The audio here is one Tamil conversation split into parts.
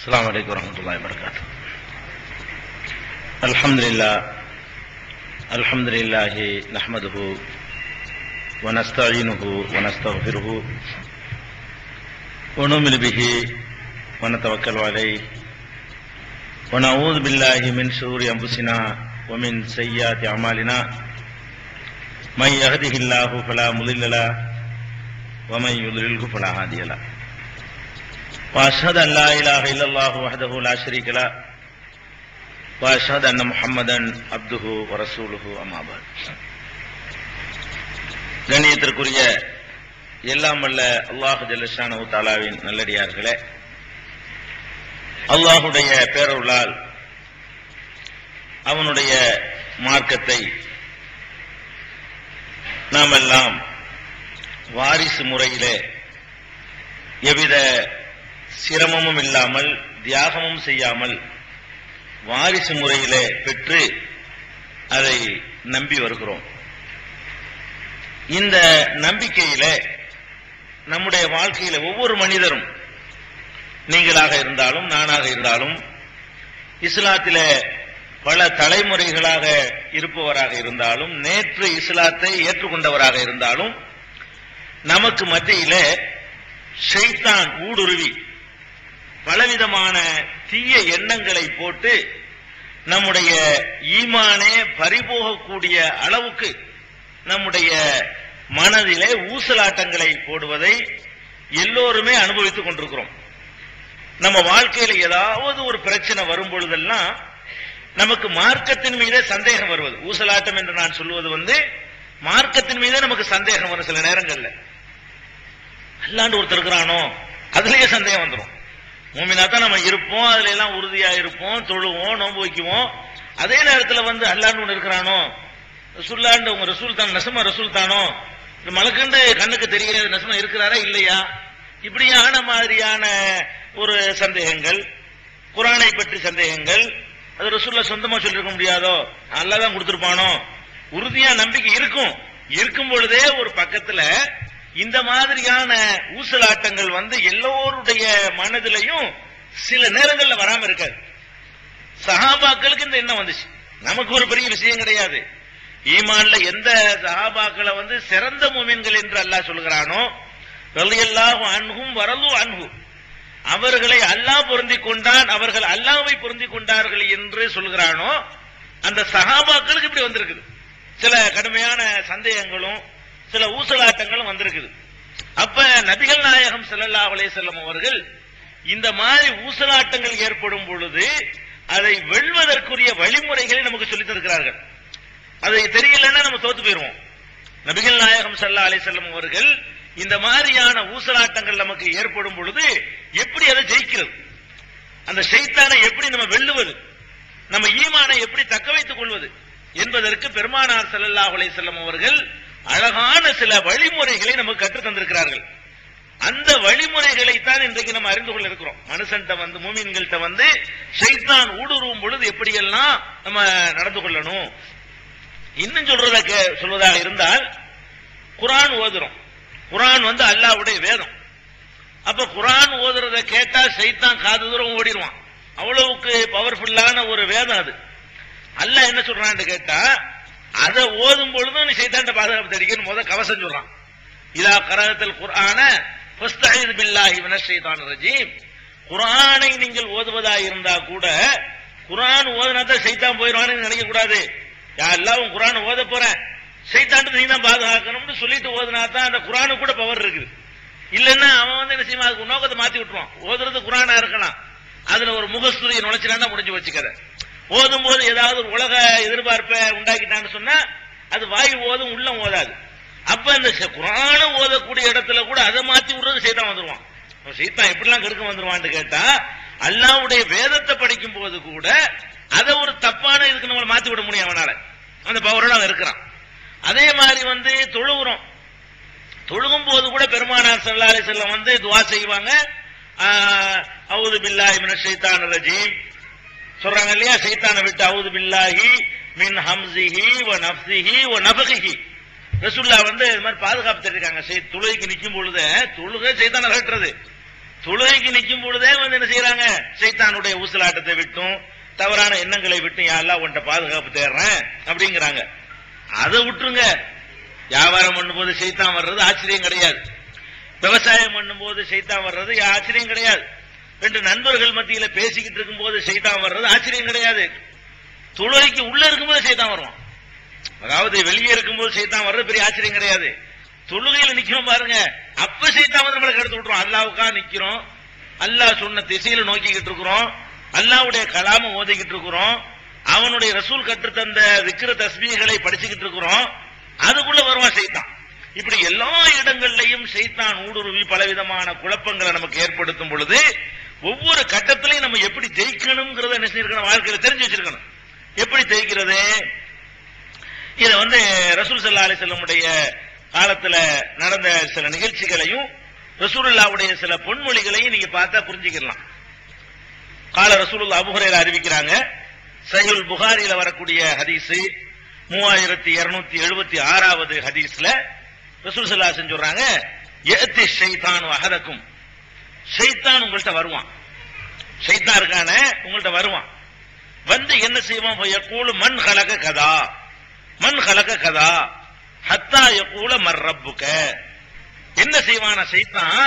السلام عليكم ورحمة الله وبركاته. الحمد لله نحمده ونستعينه ونستغفره ونؤمن به ونتوكل عليه ونعوذ بالله من شرور أنفسنا ومن سيئات أعمالنا من يهده الله فلا مضل له ومن يضلله فلا هادي له وأشهد أن لا إله إلا الله وحده لا شريك له وأشهد أن محمدا عبده ورسوله أما بعد. கண்ணியத்திற்குரிய எல்லாம் வல்ல அல்லாஹ் ஜல்லஷானஹு தஆலாவின் நல்லடியார்களே, அல்லாஹுடைய பேரருளால் அவனுடைய மார்க்கத்தை நாம் எல்லாம் வாரிசு முறையிலே எவ்வித சிரமமும் இல்லாமல் தியாகமும் செய்யாமல் வாரிசு முறையிலே பெற்று அதை நம்பி வருகிறோம். இந்த நம்பிக்கையிலே நம்முடைய வாழ்க்கையில ஒவ்வொரு மனிதரும், நீங்களாக இருந்தாலும் நானாக இருந்தாலும், இஸ்லாத்திலே பல தலைமுறைகளாக இருப்பவராக இருந்தாலும், நேற்று இஸ்லாத்தை ஏற்றுக்கொண்டவராக இருந்தாலும், நமக்கு மத்தியிலே ஷைத்தான் ஊடுருவி பலவிதமான தீய எண்ணங்களை போட்டு நம்முடைய ஈமானே பறிபோகக்கூடிய அளவுக்கு நம்முடைய மனதிலே ஊசலாட்டங்களை போடுவதை எல்லோருமே அனுபவித்துக் கொண்டிருக்கிறோம். நம்ம வாழ்க்கையில ஏதாவது ஒரு பிரச்சனை வரும் பொழுதெல்லாம் நமக்கு மார்க்கத்தின் மீதே சந்தேகம் வருவது. ஊசலாட்டம் என்று நான் சொல்வது மார்க்கத்தின் மீதே நமக்கு சந்தேகம் வரும். சில நேரங்கள்ல அல்லாண்டு ஒருத்தர் இருக்கிறானோ அதுலயே சந்தேகம் வந்துடும். மூமினா தான் நம்ம இருப்போம், அதுல எல்லாம் உறுதியா இருப்போம், தொழுவோம், நோன்பு வைக்குவோம். அதே நேரத்தில் அல்லாண்டு ஒன்று இருக்கிறானோ, ரசூல்லாண்டு உங்க ரசூல் தான், நெசமா ரசூல் தானோ, மலக்கண்டு கண்ணுக்கு தெரிகிறது நெசமா இருக்கிறாரா இல்லையா, இப்படியான மாதிரியான ஒரு சந்தேகங்கள், குர்ஆனை பற்றி சந்தேகங்கள், அது ரசூல்லா சொந்தமா சொல்லிருக்க முடியாதோ, அல்லாஹ் தான் கொடுத்திருப்பானோ, உறுதியா நம்பிக்கை இருக்கும் பொழுதே ஒரு பக்கத்துல இந்த மாதிரியான ஊசலாட்டங்கள் எல்லோருடைய மனதிலையும் சில நேரங்கள்ல வராம இருக்காது. சஹாபாக்களுக்கு இந்த எண்ணம் வந்துச்சு. நமக்கு ஒரு பெரிய விஷயம் கிடையாது. ஈமான்ல எந்த சஹாபாக்களை சிறந்த மூமின்கள் என்று அல்லாஹ் சொல்கிறானோ, ரலியல்லாஹு அன்ஹும் வரது அன்ஹு, அவர்களை அல்லாஹ் பொருந்திக் கொண்டான், அவர்கள் அல்லாஹ்வை பொருந்திக் கொண்டார்கள் என்று சொல்கிறானோ, அந்த சஹாபாக்களுக்கு இப்படி வந்திருக்குது. சில கடுமையான சந்தேகங்களும் சில ஊசலாட்டங்களும் வந்திருக்குது. அப்ப நபிகள் நாயகம் ஸல்லல்லாஹு அலைஹி வஸல்லம் அவர்கள் இந்த மாதிரி ஊசலாட்டங்கள் ஏற்படும் பொழுது அதை வெல்வதற்குரிய வழிமுறைகளை நமக்கு சொல்லித் தருகிறார்கள். அதை தெரியலன்னா நம்ம தோத்து போயிருவோம். நபிகள் நாயகம் ஸல்லல்லாஹு அலைஹி வஸல்லம் அவர்கள் இந்த மாதிரியான ஊசலாட்டங்கள் நமக்கு ஏற்படும் பொழுது எப்படி அதை ஜெயிக்கிறது, அந்த ஷைத்தானை எப்படி நம்ம வெல்லுவது, நம்ம ஈமானை எப்படி தக்க வைத்துக் கொள்வது என்பதற்கு பெருமானார் ஸல்லல்லாஹு அலைஹி வஸல்லம் அவர்கள் அழகான சில வழிமுறைகளை நமக்கு கற்றுத் தந்திருக்கிறார்கள். அந்த வழிமுறைகளை தான் இன்றைக்கு நம்ம அறிந்து கொள்ள இருக்கிறோம். மனுஷன்ட்ட மூமின்கள்ட்ட ஷைத்தான் ஊடுருவும் பொழுது எப்படியெல்லாம் நம்ம நடந்து கொள்ளணும். இன்னும் சொல்வதாக இருந்தால், குர்ஆன் ஓதுறோம். குர்ஆன் அல்லாஹ்வுடைய வேதம். அப்ப குர்ஆன் ஓதுறத கேட்டா ஷைத்தான் காது தூரம் ஓடிடுவான். அவ்வளவுக்கு பவர்ஃபுல்லான ஒரு வேதம் அது. அல்லாஹ் என்ன சொல்றான்னு கேட்டா, அதை ஓதும் பொழுதும் நீ ஷைத்தான்ட பாதுகாப்பு தேடிக்கணும். முத கவசம் சொல்றான், இதா கரஅத்தல் குர்ஆன ஃபஸ்தஈது பில்லாஹி மினஷ் ஷைத்தானிர் ரஜீம். குர்ஆனை நீங்கள் ஓதுவதா இருந்தா கூட, குர்ஆன் ஓதுனாதான் ஷைத்தான் போயிடுவான்னு நினைக்க கூடாது. யா அல்லாஹ் உன் குர்ஆனை ஓத போறேன், ஷைத்தான்ட நீ தான் பாதுகாக்கணும்னு சொல்லிட்டு ஓதுனா தான் அந்த குர்ஆனுக்கு கூட பவர் இருக்குது. இல்லன்னா அவன் என்ன செய்வான், அதுக்கு நோக்கத்தை மாத்தி விட்டுருவான். ஓதுறது குர்ஆனா இருக்கலாம், அதுல ஒரு முகஸ்துரியை நுழைச்சினா முடிஞ்சு வச்சுக்கத. ஓதும் போது ஏதாவது ஒரு உலக எதிர்பார்ப்பை உண்டாக்கிட்டான்னு சொன்னா அது வாய் ஓதும், உள்ளம் ஓதாது. அப்ப அந்த குர்ஆன ஓதக்கூடிய இடத்துல கூட அதை மாத்தி விடுறது ஷைத்தான் வந்துருவான். ஷைத்தான் எப்படிலாம் கெடுக்க வந்துருவான்னு கேட்டா, அல்லாஹ்வுடைய வேதத்தை படிக்கும் போது கூட அதை ஒரு தப்பான இதுக்கு நம்மளை மாத்தி விட முடியும் அவனால. அந்த பவரோட அவன் இருக்கிறான். அதே மாதிரி தொழுகிறோம். தொழுகும் போது கூட பெருமானார் ஸல்லல்லாஹு அலைஹி வஸல்லம் துஆ செய்வாங்க. அஊது பில்லாஹி மினஷ் ஷைத்தானிர் ரஜீம் சொல்றாங்க இல்லையா, ஷைத்தானை விட்டு அஊது பில்லாஹி மின் ஹம்ஸிஹி வ நஃப்ஸிஹி வ நஃபகிஹி. ரசூலுல்லாஹ் இது மாதிரி பாதுகாப்பு தெரிவிக்காங்க. தொழுகைக்கு நிக்கும் பொழுது தொழுகை ஷைத்தானை விரட்டுறது, தொழுகைக்கு நிற்கும் பொழுதே வந்து என்ன செய்யறாங்க, சைத்தானுடைய ஊசலாட்டத்தை விட்டும் தவறான எண்ணங்களை விட்டும் யா அல்லாஹ் உன்கிட்ட பாதுகாப்பு தேடுறேன் அப்படிங்கிறாங்க. அதை விட்டுருங்க. வியாபாரம் பண்ணும் போது சைத்தான் வர்றது ஆச்சரியம் கிடையாது. விவசாயம் பண்ணும் போது சைத்தான் வர்றது ஆச்சரியம் கிடையாது. ரெண்டு நண்பர்கள் மத்தியில பேசிக்கிட்டு இருக்கும் போது சைத்தான் வர்றது ஆச்சரியம் கிடையாது. தொழுகைக்கு உள்ள இருக்கும்போது சைத்தான் வருவான். அதாவது வெளியே இருக்கும்போது சைத்தான் வர்றது பெரிய ஆச்சரியம் கிடையாது. தொழுகையில நிக்கிறோம் பாருங்க, அப்ப சைத்தான் வந்து நம்மளுக்கு எடுத்து விட்டுரும். அல்லாவுக்கா நிக்கிறோம், அல்லாஹ் சொன்ன திசையில நோக்கிக்கிட்டு இருக்கிறோம், அல்லாஹ்வுடைய கலாம ஓதிக்கிட்டு இருக்கிறோம், அவனுடைய ரசூல் கற்று தந்த திக்ர தஸ்பீகளை படிச்சுக்கிட்டு இருக்கிறோம், அதுக்குள்ள வருவான் சைத்தான். இப்படி எல்லா இடங்கள்லையும் சைத்தான் ஊடுருவி பலவிதமான குழப்பங்களை நமக்கு ஏற்படுத்தும் பொழுது ஒவ்வொரு கட்டத்திலையும் நம்ம எப்படி ஜெயிக்கணும்ங்கிறத என்ன செஞ்சிருக்கணும், வாழ்க்கையில தெரிஞ்சு வச்சிருக்கணும். எப்படி ஜெயிக்கிறது? இத வந்து ரசூல் ஸல்லல்லாஹு அலைஹி வஸல்லமுடைய காலத்துல நடந்த சில நிகழ்ச்சிகளையும் ரசூலுல்லாஹ்வுடைய சில பொன்மொழிகளையும் நீங்க பார்த்தா புரிஞ்சுக்கலாம். கால ரசூலுல்லாஹ் அபூ ஹுரைரா அறிவிக்கிறாங்க, சஹீஹுல் புகாரில வரக்கூடிய ஹதீஸ் 3276வது ஹதீஸ்ல ரசூல் ஸல்லல்லாஹு அலைஹி வஸல்லம் சொல்றாங்க, யஅதி ஷைத்தானு அஹதக்கும், ஷைத்தான் உங்கள்ட்ட வருவான், ஷைத்தான் இருக்கானே உங்கள்ட்ட வருவான், வந்து என்ன செய்வான், யகூலு மன் ஹலக கதா மன் ஹலக கதா ஹத்தா யகூல மர் ரப்புக. என்ன செய்வானா ஷைத்தான்,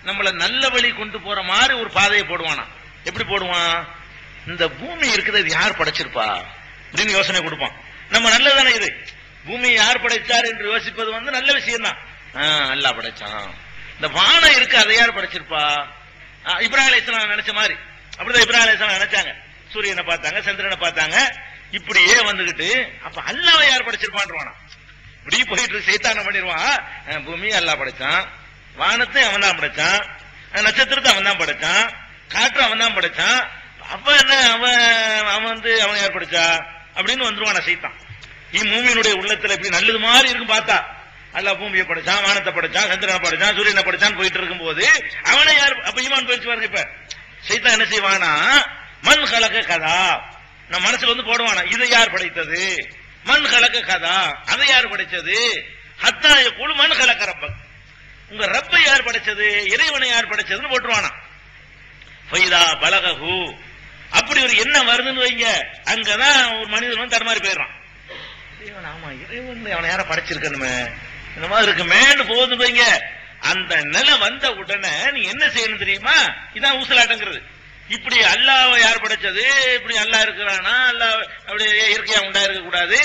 நம்மள நல்ல வழி கொண்டு போற மாதிரி ஒரு பாதையை போடுவானா. எப்படி போடுவான், இந்த பூமி இருக்குது யார் படைச்சிருப்பா அப்படின்னு யோசனை கொடுப்பான். நம்ம நல்லதானே இது, பூமியை யார் படைச்சார் என்று யோசிப்பது வந்து நல்ல விஷயம் தான். அல்லாஹ் படைச்சான். இந்த வானம் இருக்கு அதை யார் படைச்சிருப்பா, இப்ராஹிம் அலைஹிஸ்ஸலாம் நினைச்ச மாதிரி. அப்படிதான் இப்ராஹிம் அலைஹிஸ்ஸலாம் நினைச்சாங்க. சூரியனை பார்த்தாங்க, சந்திரனை பார்த்தாங்க, இப்படியே வந்துகிட்டு அப்ப அல்லாஹ்வை யார் படைச்சிருப்பான்றானா. இப்படி போயிட்டு சைத்தான பண்ணிடுவான். பூமி அல்லாஹ் படைச்சான், வானத்தை அவன் தான் படைச்சான், நட்சத்திரத்தை அவன் தான் படைச்சான், காற்று அவன் தான் படைச்சான், அப்ப என்ன அவன் வந்து அவன் யார் படைச்சா அப்படின்னு வந்துருவான சைத்தான். மூமியினுடைய உள்ளத்துல இப்படி நல்லது மாதிரி இருக்கும் பார்த்தா, அல்லாஹ் பூமியை படைச்சான், வானத்தை படைச்சான், சந்திரனை படைச்சான், சூரியனை படைச்சான் போயிட்டு இருக்கும் போது அவனை யார் அப்ப ஈமான் போயிடுச்சு பாருங்க. இப்ப சைத்தான் என்ன செய்வானா, மண் கலக்க கதா நம்ம மனசுல வந்து போடுவானா, இதை யார் படைத்தது, மண் கலக்க கதா அதை யார் படைச்சது, ஹத்தாய குழு மண் கலக்க ரப்ப உங்க ரப்பை யார் படைச்சது, இறைவனை யார் படைச்சதுன்னு போட்டுருவானா. ஃபைதா பலகஹு அப்படி ஒரு என்ன வருதுன்னு வைங்க, அங்கதான் ஒரு மனிதன் வந்து தடுமாறி போயிடுறான். ஆமா இறைவன் அவனை யார படைச்சிருக்கணுமே இந்த மாதிரி இருக்குமேன்னு போகுது வைங்க. அந்த நிலை வந்த உடனே நீ என்ன செய்யணும் தெரியுமா, இதான் ஊசலாட்டங்கிறது. இப்படி அல்லாஹ்வை யார் படைச்சது, இப்படி அல்லாஹ் இருக்கிறானா, அல்லாஹ் அப்படியே இயற்கையா உண்டா இருக்க கூடாது,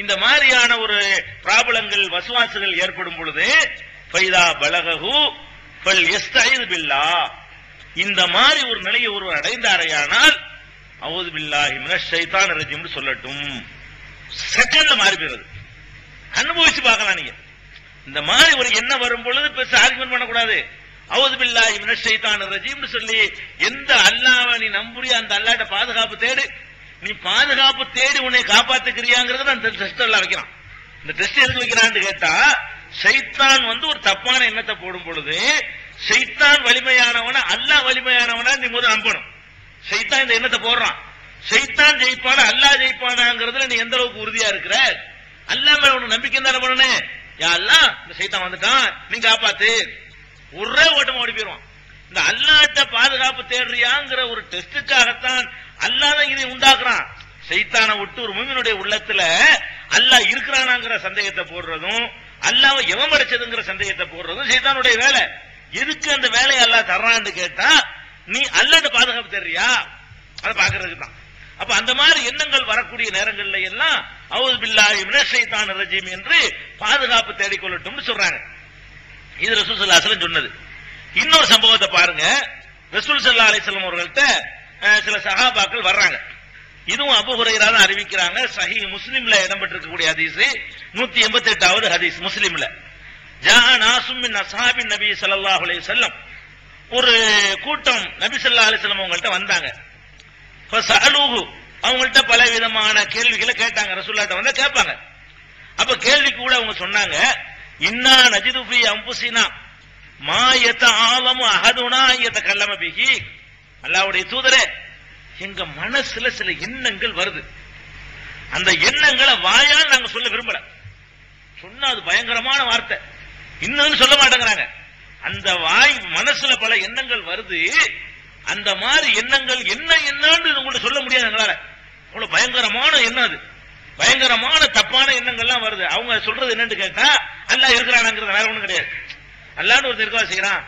இந்த மாதிரியான ஒரு பிராபலங்கள் வசுவாசுகள் ஏற்படும் பொழுது ஃபைதா பலகஹு ஃபல் யஸ்தஈது பில்லாஹ், இந்த மாதிரி ஒரு நிலையை ஒருவர் அடைந்தாரையானால் அஊது பில்லாஹி மினஷ் ஷைத்தானிர் ரஜீம் சொல்லட்டும். செகண்ட்ல மாறி போயிடுது. அனுபவிச்சு பார்க்கலாம் நீங்க. இந்த மாதிரி ஒரு எண்ணம் வரும் பொழுது பெருசு ஆர்குமெண்ட் பண்ணக்கூடாது. அஊது பில்லாஹி மினஷ் ஷைத்தானிர் ரஜீம் சொல்லி எந்த அல்லாஹ்வை நீ நம்புறியோ அந்த அல்லாஹ்ட்ட பாதுகாப்பு தேடு. நீ பாதுகாப்பு தேடி உன்னை காப்பாத்துக்கிறியாங்கிறத அந்த டெஸ்ட் எல்லாம் வைக்கிறான். இந்த டெஸ்ட் எதுக்கு வைக்கிறான்னு கேட்டா, ஷைத்தான் வந்து ஒரு தப்பான எண்ணத்தை போடும் பொழுது ஷைத்தான் வலிமையானவன அல்லாஹ் வலிமையானவனா நீ முதல்ல நம்பணும். ஷைத்தான் இந்த எண்ணத்தை போடுறான், ஷைத்தான் ஜெயிப்பானா அல்லாஹ் ஜெயிப்பானாங்கிறதுல நீ எந்த அளவுக்கு உறுதியா இருக்கிற, அல்லாஹ் மேல உனக்கு நம்பிக்கை தானே பண்ணணும். யா அல்லாஹ் இந்த ஷைத்தான் வந்துட்டான் நீ காப்பாத்து, ஒரே ஓட்டமா ஓடி போயிடுவான். இந்த அல்லாஹ்ட்ட பாதுகாப்பு தேடுறியாங்கிற ஒரு டெஸ்டுக்காகத்தான் அல்லாஹ் தான் இதை உண்டாக்குறான். ஷைத்தானை விட்டு ஒரு முஃமினுடைய உள்ளத்துல அல்லாஹ் இருக்கிறானாங்கிற சந்தேகத்தை போடுறதும் அல்லாஹ்வை எவன் படைச்சதுங்கிற சந்தேகத்தை போடுறதும் ஷைத்தானுடைய வேலை. எதுக்கு அந்த வேலையை அல்லாஹ் தர்றான்னு கேட்டா, நீ அல்லாஹ்ட்ட பாதுகாப்பு தேடுறியா அதை பாக்குறதுக்கு தான். அப்ப அந்த மாதிரி எண்ணங்கள் வரக்கூடிய நேரங்கள்ல எல்லாம் அஊது பில்லாஹி மினஷ் ஷைத்தானிர் ரஜீம் என்று பாதுகாப்பு தேடிக்கொள்ளட்டும் சொல்றாங்க. இது ரசூல் ஸல்லல்லாஹு அலைஹி வஸல்லம் சொன்னது. இன்னொரு சம்பவத்தை பாருங்க. ரசூல் ஸல்லல்லாஹு அலைஹி வஸல்லம் அவர்கள்ட்ட சில சஹாபாக்கள் வர்றாங்க. இதுவும் அபூ ஹுரைரா தான் அறிவிக்கிறாங்க. சஹீஹ் முஸ்லிம்ல இடம்பெற்றிருக்கக்கூடிய ஹதீஸ் 188வது ஹதீஸ் முஸ்லிம்ல. ஜா நாசும் மின் அஸ்ஹாபின் நபி ஸல்லல்லாஹு அலைஹி வஸல்லம், ஒரு கூட்டம் நபி ஸல்லல்லாஹு அலைஹி வஸல்லம் அவங்கள்ட்ட வந்தாங்க. ஃபஸஅலூஹு அவங்கள்ட்ட பல விதமான கேள்விகளை கேட்டாங்க. ரசூலுல்லாஹ்ட்ட வந்து கேட்பாங்க. அப்ப கேள்விக்கு கூட அவங்க சொன்னாங்க, இன்னா நஜிது ஃபீ அன்ஃபுஸினா மா யதஆலமு அஹதுனா யதகல்லம பிஹி. அல்லாஹ்வுடைய தூதரே, எங்க மனசுல சில எண்ணங்கள் வருது, அந்த எண்ணங்களை வாயால் நாங்க சொல்ல விரும்பல. சொன்னா அது பயங்கரமான வார்த்தை, இன்னும் சொல்ல மாட்டேங்கிறாங்க. அந்த வாய் மனசுல பல எண்ணங்கள் வருது. அந்த மாதிரி எண்ணங்கள் என்னன்னு உங்கள்ட்ட சொல்ல முடியாது எங்களால. அவ்வளவு பயங்கரமான எண்ணம் அது, பயங்கரமான தப்பான எண்ணங்கள்லாம் வருது. அவங்க சொல்றது என்னன்னு கேட்டா அல்லாஹ் இருக்கிறானாங்கிறது வேற ஒண்ணும் கிடையாது. அல்லாஹ்னு ஒரு இருக்கா செய்யறான்,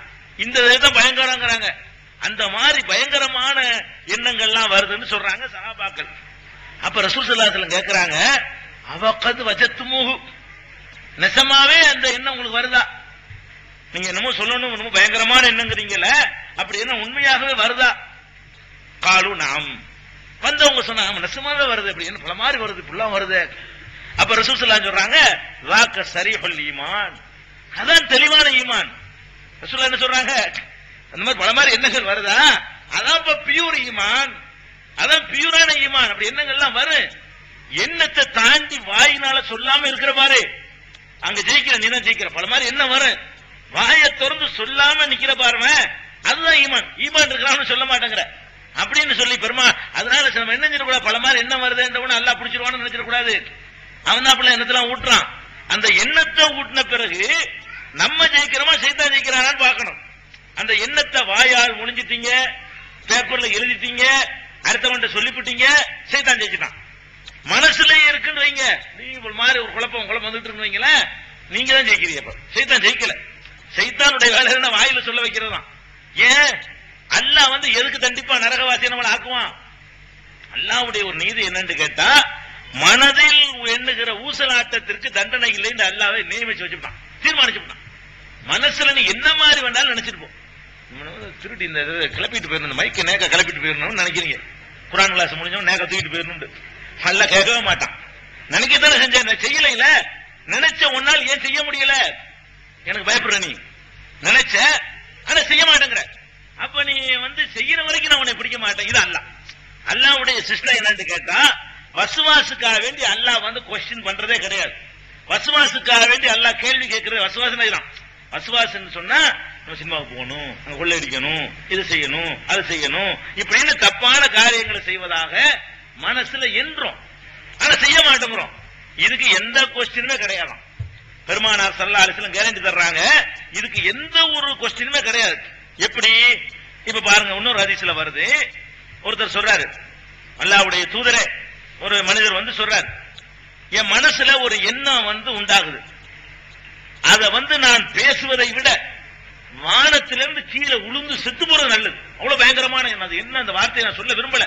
இந்த இதுதான் பயங்கரங்கிறாங்க. அந்த மாதிரி பயங்கரமான எண்ணங்கள்லாம் வருதுன்னு சொல்றாங்க சஹாபாக்கள். அப்ப ரசூல் ஸல்லல்லாஹு அலைஹி வஸல்லம் கேக்குறாங்க, அவகத் வஜத்துமுஹு, நிஜமாவே அந்த எண்ணம் உங்களுக்கு வருதா? நீங்க என்னமோ சொல்லணும், என்னமோ பயங்கரமான எண்ணங்கிறீங்கல்ல, அப்படி என்ன உண்மையாகவே வருதா? காலு நாம், வந்தவங்க சொன்னாங்க நிஜமாவே வருது, அப்படி என்ன பல மாதிரி வருது, இப்படிலாம் வருது. அப்ப ரசூல் ஸல்லல்லாஹு அலைஹி வஸல்லம் சொல்றாங்க, வாக்க ஸரீஹுல் ஈமான், அதான் தெளிவான ஈமான். ரசூல் என்ன சொல்றாங்க, அந்த மாதிரி பல மாதிரி எண்ணங்கள் வருதா, அதான் இப்ப பியூர் ஈமான், அதான் பியூரான ஈமான். அப்படி எண்ணங்கள்லாம் வரும். எண்ணத்தை தாண்டி வாயினால சொல்லாம இருக்கிற பாரு, அங்க ஜெயிக்கிற, நீ தான் ஜெயிக்கிற. பல மாதிரி என்ன வரும், வாயை திறந்து சொல்லாம நிக்கிற பாருங்க, அதுதான் ஈமான். ஈமான் இருக்கிறான்னு சொல்ல மாட்டேங்கிற அப்படின்னு சொல்லி பெருமா. அதனால நம்ம என்ன செஞ்சிடக்கூடாது, பல மாதிரி என்ன வருதுன்றவன அல்லா பிடிச்சிருவான்னு நினைச்சிடக்கூடாது. அவன் தான் அப்படி எண்ணத்தெல்லாம் ஊட்டுறான். அந்த எண்ணத்தை ஊட்டின பிறகு நம்ம ஜெயிக்கிறோமா சைத்தான் ஜெயிக்கிறானான்னு பார்க்கணும். அந்த எண்ணத்தை வாயால் முடிஞ்சிட்டீங்க, பேப்பர்ல எழுதிட்டீங்க, அடுத்தவன்ட்ட சொல்லிவிட்டீங்க, சைத்தான் ஜெயிச்சிட்டான். மனசுலயே இருக்குன்னு வைங்க, நீங்க மாதிரி ஒரு குழப்பம் வந்துட்டு இருக்கு வைங்களேன், நீங்க தான் ஜெயிக்கிறீங்க. சைத்தான் ஜெயிக்கல. சைத்தானுடைய வேலை என்ன, வாயில சொல்ல வைக்கிறது தான். ஏன் அல்லாஹ் எதுக்கு தண்டிப்பா நரகவாசியை நம்மளை ஆக்குவான்? அல்லாஹ்வுடைய ஒரு நீதி என்னன்னு கேட்டா, மனதில் எண்ணுகிற ஊசலாட்டத்திற்கு தண்டனை இல்லைன்னு அல்லாஹ்வை நியமிச்சு வச்சுட்டான், தீர்மானிச்சுட்டான். மனசுல நீ என்ன மாதிரி வேண்டாலும் நினைச்சிட்டு போ. திருடி இந்த கிளப்பிட்டு போயிடணும், மைக்க நேக்க கிளப்பிட்டு போயிடணும்னு நினைக்கிறீங்க. குரான் கிளாஸ் முடிஞ்சவன் நேக்க தூக்கிட்டு போயிடணும் அல்ல கேட்கவே மாட்டான். நினைக்கத்தானே செஞ்சேன், செய்யல. நினைச்ச ஒன்னால் ஏன் செய்ய முடியல? எனக்கு பயப்படுற நீ நினைச்ச, ஆனா செய்ய மாட்டேங்கிற. அப்ப நீ செய்யற வரைக்கும் நான் உன்னை பிடிக்க மாட்டேன். இது அல்லாஹ். அல்லாஹ்வுடைய சிஸ்டம் என்னன்னு கேட்டா, வசுவாசுக்காக வேண்டி அல்லாஹ் கொஸ்டின் பண்றதே கிடையாது. வசுவாசுக்காக வேண்டி அல்லாஹ் கேள்வி கேட்கறது வசுவாசம் தான். வசுவாசம் சொன்னா நம்ம சினிமாவுக்கு போகணும், அங்க கொள்ளையடிக்கணும், இது செய்யணும், அது செய்யணும், இப்படின்னு தப்பான காரியங்களை செய்வதாக மனசுல என்றோம், ஆனா செய்ய மாட்டேங்கிறோம். இதுக்கு எந்த கொஸ்டினுமே கிடையாதாம். பெருமானார் ஸல்லல்லாஹு அலைஹி வஸல்லம் கேரண்டி தர்றாங்க, இதுக்கு எந்த ஒரு கொஸ்டினுமே கிடையாது. எப்படி? இப்ப பாருங்க, இன்னொரு ஹதீஸ்ல வருது, ஒருத்தர் சொல்றாரு, அல்லாஹ்வுடைய தூதரே, ஒரு மனிதர் சொல்றாரு, என் மனசுல ஒரு எண்ணம் உண்டாகுது, அத நான் பேசுவதை விட வானத்திலிருந்து கீழே உளுந்து செத்து போறது நல்லது. அவ்வளவு பயங்கரமான எண்ணம். என்ன அந்த வார்த்தையை நான் சொல்ல விரும்பல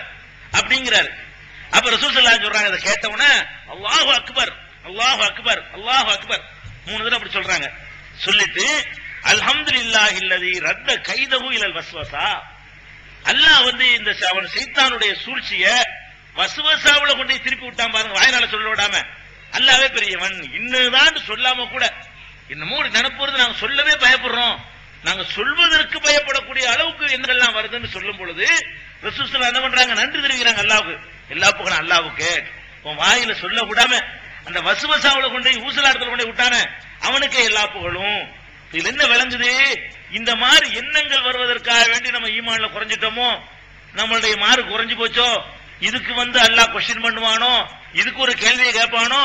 அப்படிங்கிறாரு. அப்ப ரசூல் ஸல்லல்லாஹு அலைஹி சொல்றாங்க, அதை கேட்டவுடனே அல்லாஹு அக்பர், அல்லாஹு அக்பர், அல்லாஹு அக்பர் 3 தடவை அப்படி சொல்றாங்க. சொல்லிட்டு அல்ஹம்துலில்லாஹி அல்லதி ரத்த கைதஹு இலல் வஸ்வஸா, அல்லாஹ் இந்த அவன் சைத்தானுடைய சூழ்ச்சிய வஸ்வஸாவுல கொண்டு திருப்பி விட்டான் பாருங்க, வாயினால சொல்ல விடாம. அல்லாஹ்வே பெரியவன், இன்னுதான் சொல்லாம கூட என்னமோ நினைப்பது, நாங்க சொல்லவே பயப்படுறோம், நாங்க சொல்வதற்கு பயப்படக்கூடிய அளவுக்கு என்னெல்லாம் வருதுன்னு சொல்லும் பொழுது ரசூல் ஸல்லல்லாஹு அலைஹி என்ன பண்றாங்க, நன்றி தெரிவிக்கிறாங்க அல்லாஹ்வுக்கு. எல்லா புகழும் அல்லாஹ்வுக்கு. உன் வாயில சொல்ல விடாம அந்த வசுவசாவுல கொண்டு ஊசலாட்டத்துல கொண்டு விட்டானே அவனுக்கே எல்லா புகழும். இதுல என்ன விளங்குது, இந்த மாதிரி எண்ணங்கள் வருவதற்காக வேண்டி நம்ம ஈமான்ல குறைஞ்சிட்டோமோ, நம்மளுடைய மார்க் குறைஞ்சு போச்சோ, இதுக்கு அல்லாஹ் கொஸ்டின் பண்ணுவானோ, இதுக்கு ஒரு கேள்வியை கேட்பானோ?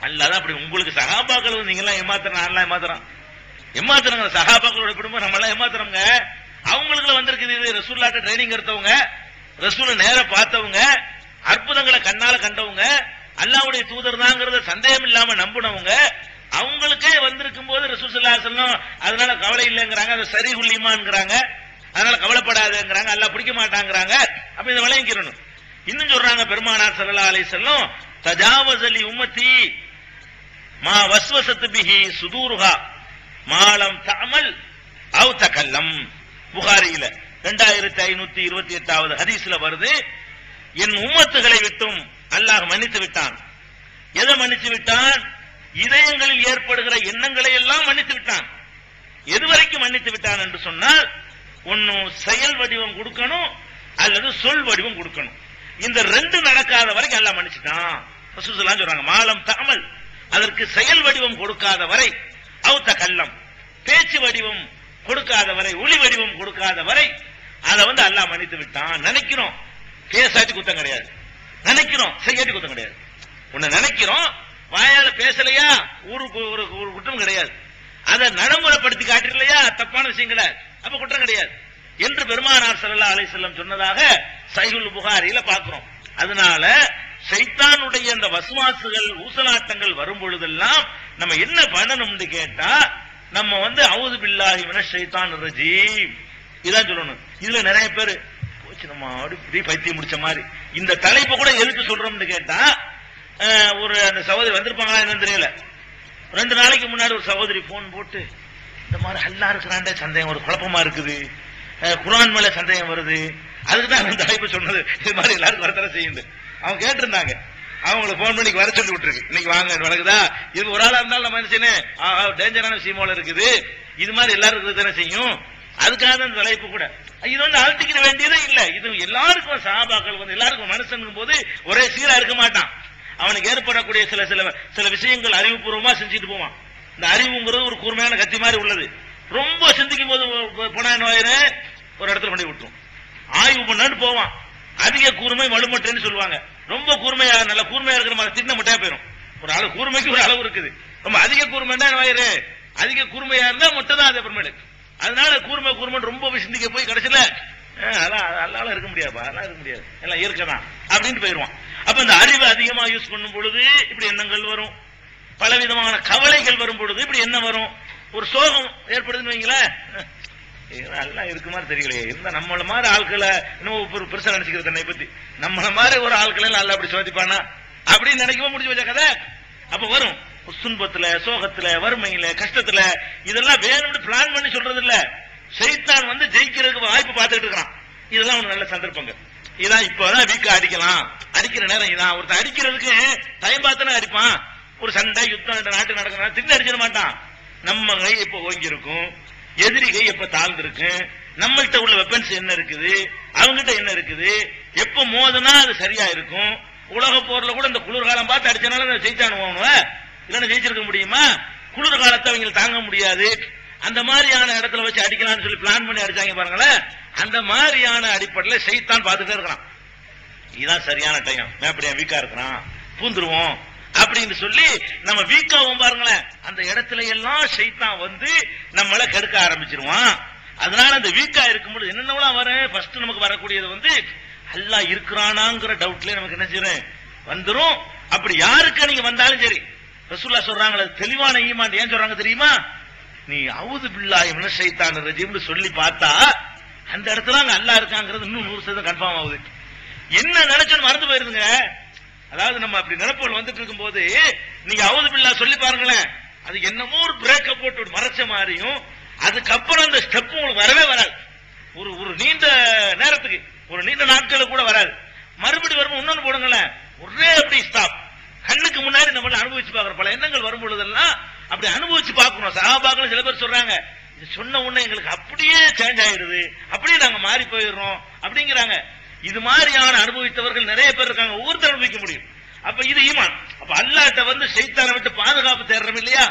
அல்லாஹ் தான் அப்படி. உங்களுக்கு சஹாபாக்கள் நீங்க எல்லாம் ஏமாத்துறோம், எல்லாம் ஏமாத்துறாங்க. சஹாபாக்களோட குடும்பம் நம்ம எல்லாம் ஏமாத்துறோங்க. அவங்களுக்கு வந்திருக்குது இது, ரசூலுல்லாஹ்ட்ட ட்ரைனிங் எடுத்தவங்க, ரசூலை நேர பார்த்தவங்க, அற்புதங்களை கண்ணால கண்டவங்க, அல்லாஹ்வுடைய தூதர் தான்ங்கறத சந்தேகம் இல்லாம நம்பினவங்க, அவங்களுக்கே வந்திருக்கும் போது ரசூல் ஸல்லல்லாஹு அலைஹி வஸல்லம் அதனால கவலை இல்லைங்கிறாங்க, அது ஸரீஹுல் ஈமான்ங்கறாங்க, அதனால கவலைப்படாதேங்கறாங்க, அல்லாஹ் பிடிக்க மாட்டாங்கறாங்க. அப்ப இத விளங்கிக்கணும். இன்னும் சொல்றாங்க பெருமானார் ஸல்லல்லாஹு அலைஹி வஸல்லம், தஜாவஸ லி உம்மத்தி மா வஸ்வஸத் பிஹி சுதூருஹா மாலம் தஅமல் அவ் தகல்லம். புகாரியில 2528வது ஹதீஸ்ல வருது, என் உம்மத்துகளை விட்டும் அல்லாஹ் மன்னித்து விட்டான். எதை மன்னித்து விட்டான்? இதயங்களில் ஏற்படுகிற எண்ணங்களை எல்லாம் மன்னித்து விட்டான். எதுவரைக்கும் மன்னித்து விட்டான் என்று சொன்னால், ஒன்னு செயல் வடிவம் கொடுக்கணும் அல்லது சொல் வடிவம் கொடுக்கணும். இந்த 2 நடக்காத வரைக்கும் அல்லாஹ் மன்னிச்சுட்டான். ரசூல் ஸல்லல்லாஹு அலைஹி சொல்றாங்க, மாலம் தஅமல், அதற்கு செயல் வடிவம் கொடுக்காத வரை, அவ் தகல்லம், பேச்சு வடிவம் கொடுக்காத வரை, ஒளி வடிவம் கொடுக்காத வரை அதை அல்லாஹ் மன்னித்து விட்டான். நினைக்கிறோம், பேசாட்டி குத்தம் கிடையாது. நினைக்கிறோம், செய்யாட்டி குத்தம் கிடையாது. உன்னை நினைக்கிறோம், வாயால பேசலையா ஒரு குற்றம் கிடையாது. அதை நடைமுறைப்படுத்தி காட்டுறலையா தப்பான விஷயங்களை, அப்ப குற்றம் கிடையாது என்று பெருமானார் ஸல்லல்லாஹு அலைஹி வஸல்லம் சொன்னதாக சஹீஹுல் புகாரியில பார்க்கிறோம். அதனால ஷைத்தானுடைய அந்த வஸ்வாசுகள் ஊசலாட்டங்கள் வரும் பொழுதெல்லாம் நம்ம என்ன பண்ணணும்னு கேட்டா, நம்ம அஊது பில்லாஹி மினஷ் ஷைத்தானிர் ரஜீம் இதான் சொல்லணும். இதுல நிறைய பேர் போச்சு நம்ம அப்படி பைத்தியம் முடிச்ச மாதிரி இந்த தலைப்பு கூட எதுக்கு சொல்றோம்னு கேட்டா, ஒரு அந்த சகோதரி வந்திருப்பாங்களா என்னன்னு தெரியல. 2 நாளைக்கு முன்னாடி ஒரு சகோதரி போன் போட்டு, இந்த மாதிரி அல்லா இருக்கிறாண்ட சந்தேகம், ஒரு குழப்பமா இருக்குது, குர்ஆன் மேல சந்தேகம் வருது, அதுக்கு தான் அந்த தலைப்பு சொன்னது. இது மாதிரி எல்லாருக்கும் வரத்தர செய்யுது. அவங்க கேட்டிருந்தாங்க, அவங்களுக்கு போன் பண்ணி வர சொல்லி விட்டுருக்கு, இன்னைக்கு வாங்க வழக்குதா. இது ஒரு ஆளா இருந்தாலும் நம்ம என்ன செய்யணும், டேஞ்சரான விஷயமோல இருக்குது, இது மாதிரி எல்லாருக்கும் தானே செய்யும். அதுக்காக அந்த தலைப்பு கூட இது அழட்டிக்கிற வேண்டியதே இல்ல. இது எல்லாருக்கும் சஹாபாக்கள் எல்லாருக்கும் மனுஷன் போது ஒரே சீரா இருக்க மாட்டான். அவனுக்கு ஏற்படக்கூடிய சில சில சில விஷயங்கள் அறிவுபூர்வமா செஞ்சுட்டு போவான். இந்த அறிவுங்கிறது ஒரு கூர்மையான கத்தி மாதிரி உள்ளது. ரொம்ப சிந்திக்கும் போது போனா ஒரு இடத்துல கொண்டு விட்டுரும். ஆய்வு பண்ணான்னு போவான். அதிக கூர்மை மழுமட்டேன்னு சொல்லுவாங்க. ரொம்ப கூர்மையா நல்ல கூர்மையா இருக்கிற மாதிரி தின்ன மட்டையா போயிடும். ஒரு அளவு கூர்மைக்கு ஒரு அளவு இருக்குது. ரொம்ப அதிக கூர்மைன்னா வயிறு அதிக கூர்மையா இருந்தா மொட்டை தான் அது அப்புறமேலு. அதனால கூர்மை கூர்மை ரொம்ப சிந்திக்க போய் கடைசியில அதெல்லாம் இருக்க முடியாதுப்பா, அதெல்லாம் இருக்க முடியாது, எல்லாம் இருக்கதான் அப்படின்ட்டு போயிடுவான். அப்ப இந்த அறிவு அதிகமா யூஸ் பண்ணும் பொழுது இப்படி எண்ணங்கள் வரும். பலவிதமான கவலைகள் வரும் பொழுது இப்படி என்ன வரும், ஒரு சோகம் ஏற்படுதுன்னு வைங்களேன். எல்லாம் இருக்கு மாதிரி தெரியலையே, இருந்தா நம்மள மாதிரி ஆட்களை இன்னும் பெருசா நினைச்சுக்கிறது தன்னை பத்தி, நம்மள மாதிரி ஒரு ஆட்களை நல்லா அப்படி சோதிப்பானா அப்படின்னு நினைக்கவும் முடிஞ்சு வச்ச கதை. அப்ப வரும் துன்பத்துல, சோகத்துல, வறுமையில, கஷ்டத்துல, இதெல்லாம் வேணும்னு பிளான் பண்ணி சொல்றது இல்ல. ஷைத்தான் ஜெயிக்கிறதுக்கு வாய்ப்பு பார்த்துட்டு இருக்கான். இதெல்லாம் ஒரு நல்ல சந்தர்ப்பங்கள். இதான் இப்பதான் வீக்கா அடிக்கலாம், அடிக்கிற நேரம் இதான். ஒருத்தர் அடிக்கிறதுக்கு டைம் பார்த்தானே அடிப்பான். ஒரு சண்டை யுத்தம் நாட்டு நடக்கிற தின்னு அடிச்சிட மாட்டான். நம்ம கை எப்ப ஓங்கி இருக்கும், எதிரி கை எப்ப தாழ்ந்து இருக்கு, நம்மள்கிட்ட உள்ள வெப்பன்ஸ் என்ன இருக்குது, அவங்ககிட்ட என்ன இருக்குது, எப்ப மோதுனா அது சரியா இருக்கும். உலக போர்ல கூட இந்த குளிர்காலம் பார்த்து அடிச்சனால ஜெயிச்சானுவோம், இல்லைன்னா ஜெயிச்சிருக்க முடியுமா? குளிர் காலத்தை அவங்க தாங்க முடியாது. அந்த மாதிரியான இடத்துல வச்சு அடிக்கலாம்னு சொல்லி பிளான் பண்ணி அடிச்சாங்க பாருங்களேன். அந்த மாதிரியான அடிப்படையில் ஷைத்தான் பார்த்துட்டே இருக்கிறான். இதுதான் சரியான டைம், அப்படியே வீக்கா இருக்கிறான், பூந்துருவோம் அப்படின்னு சொல்லி நம்ம வீக்காவும் பாருங்களேன். அந்த இடத்துல எல்லாம் ஷைத்தான் நம்மள கெடுக்க ஆரம்பிச்சிருவான். அதனால அந்த வீக்கா இருக்கும்போது என்னென்னலாம் வரும், ஃபர்ஸ்ட் நமக்கு வரக்கூடியது அல்லாஹ் இருக்கிறானாங்கிற டவுட்ல நமக்கு என்ன செய்யறேன் வந்துரும். அப்படி யாருக்கு நீங்க வந்தாலும் சரி, ரசூலுல்லாஹ் சொல்றாங்க தெளிவான ஈமான். ஏன் சொல்றாங்க தெரியுமா? நீ அஊது பில்லாஹி மினஷ் ஷைத்தானிர் ரஜீம்னு சொல்லி பார்த்தா அந்த இடத்துல அங்க அல்லாஹ் இருக்காங்கிறது இன்னும் 100% கன்ஃபார்ம் ஆகுது. என்ன நினைச்சோன்னு மறந்து போயிருதுங்க. அதாவது நம்ம அப்படி நினைப்புகள் வந்துட்டு இருக்கும் போது நீங்க அஊது பில்லாஹ் சொல்லி பாருங்களேன், அது என்னமோ ஒரு பிரேக்கப் போட்டு மறைச்ச மாதிரியும், அதுக்கப்புறம் அந்த ஸ்டெப் உங்களுக்கு வரவே வராது. ஒரு நீண்ட நேரத்துக்கு, ஒரு நீண்ட நாட்களுக்கு கூட வராது. மறுபடியும் வரும் இன்னொன்னு போடுங்களேன், ஒரே அப்படி ஸ்டாப். கண்ணுக்கு முன்னாடி நம்மள அனுபவிச்சு பாக்குற பல எண்ணங்கள் வரும் பொழுதெல்லாம் அப்படி அனுபவிச்சு பார்க்கணும். சஹாபாக்கள் சில பேர் சொல்றாங்க, இது சொன்ன உடனே எங்களுக்கு அப்படியே சேஞ்ச் ஆயிடுது, அப்படியே நாங்க மாறி போயிடுறோம் அப்படிங்கிறாங்க. இது மாதிரியான அனுபவித்தவர்கள் நிறைய பேர் இருக்காங்க. ஒவ்வொருத்தர் அனுபவிக்க முடியும். அப்ப இது ஈமான். அப்ப அல்லாஹ்ட்ட ஷைத்தானை விட்டு பாதுகாப்பு தேடுறோம் இல்லையா?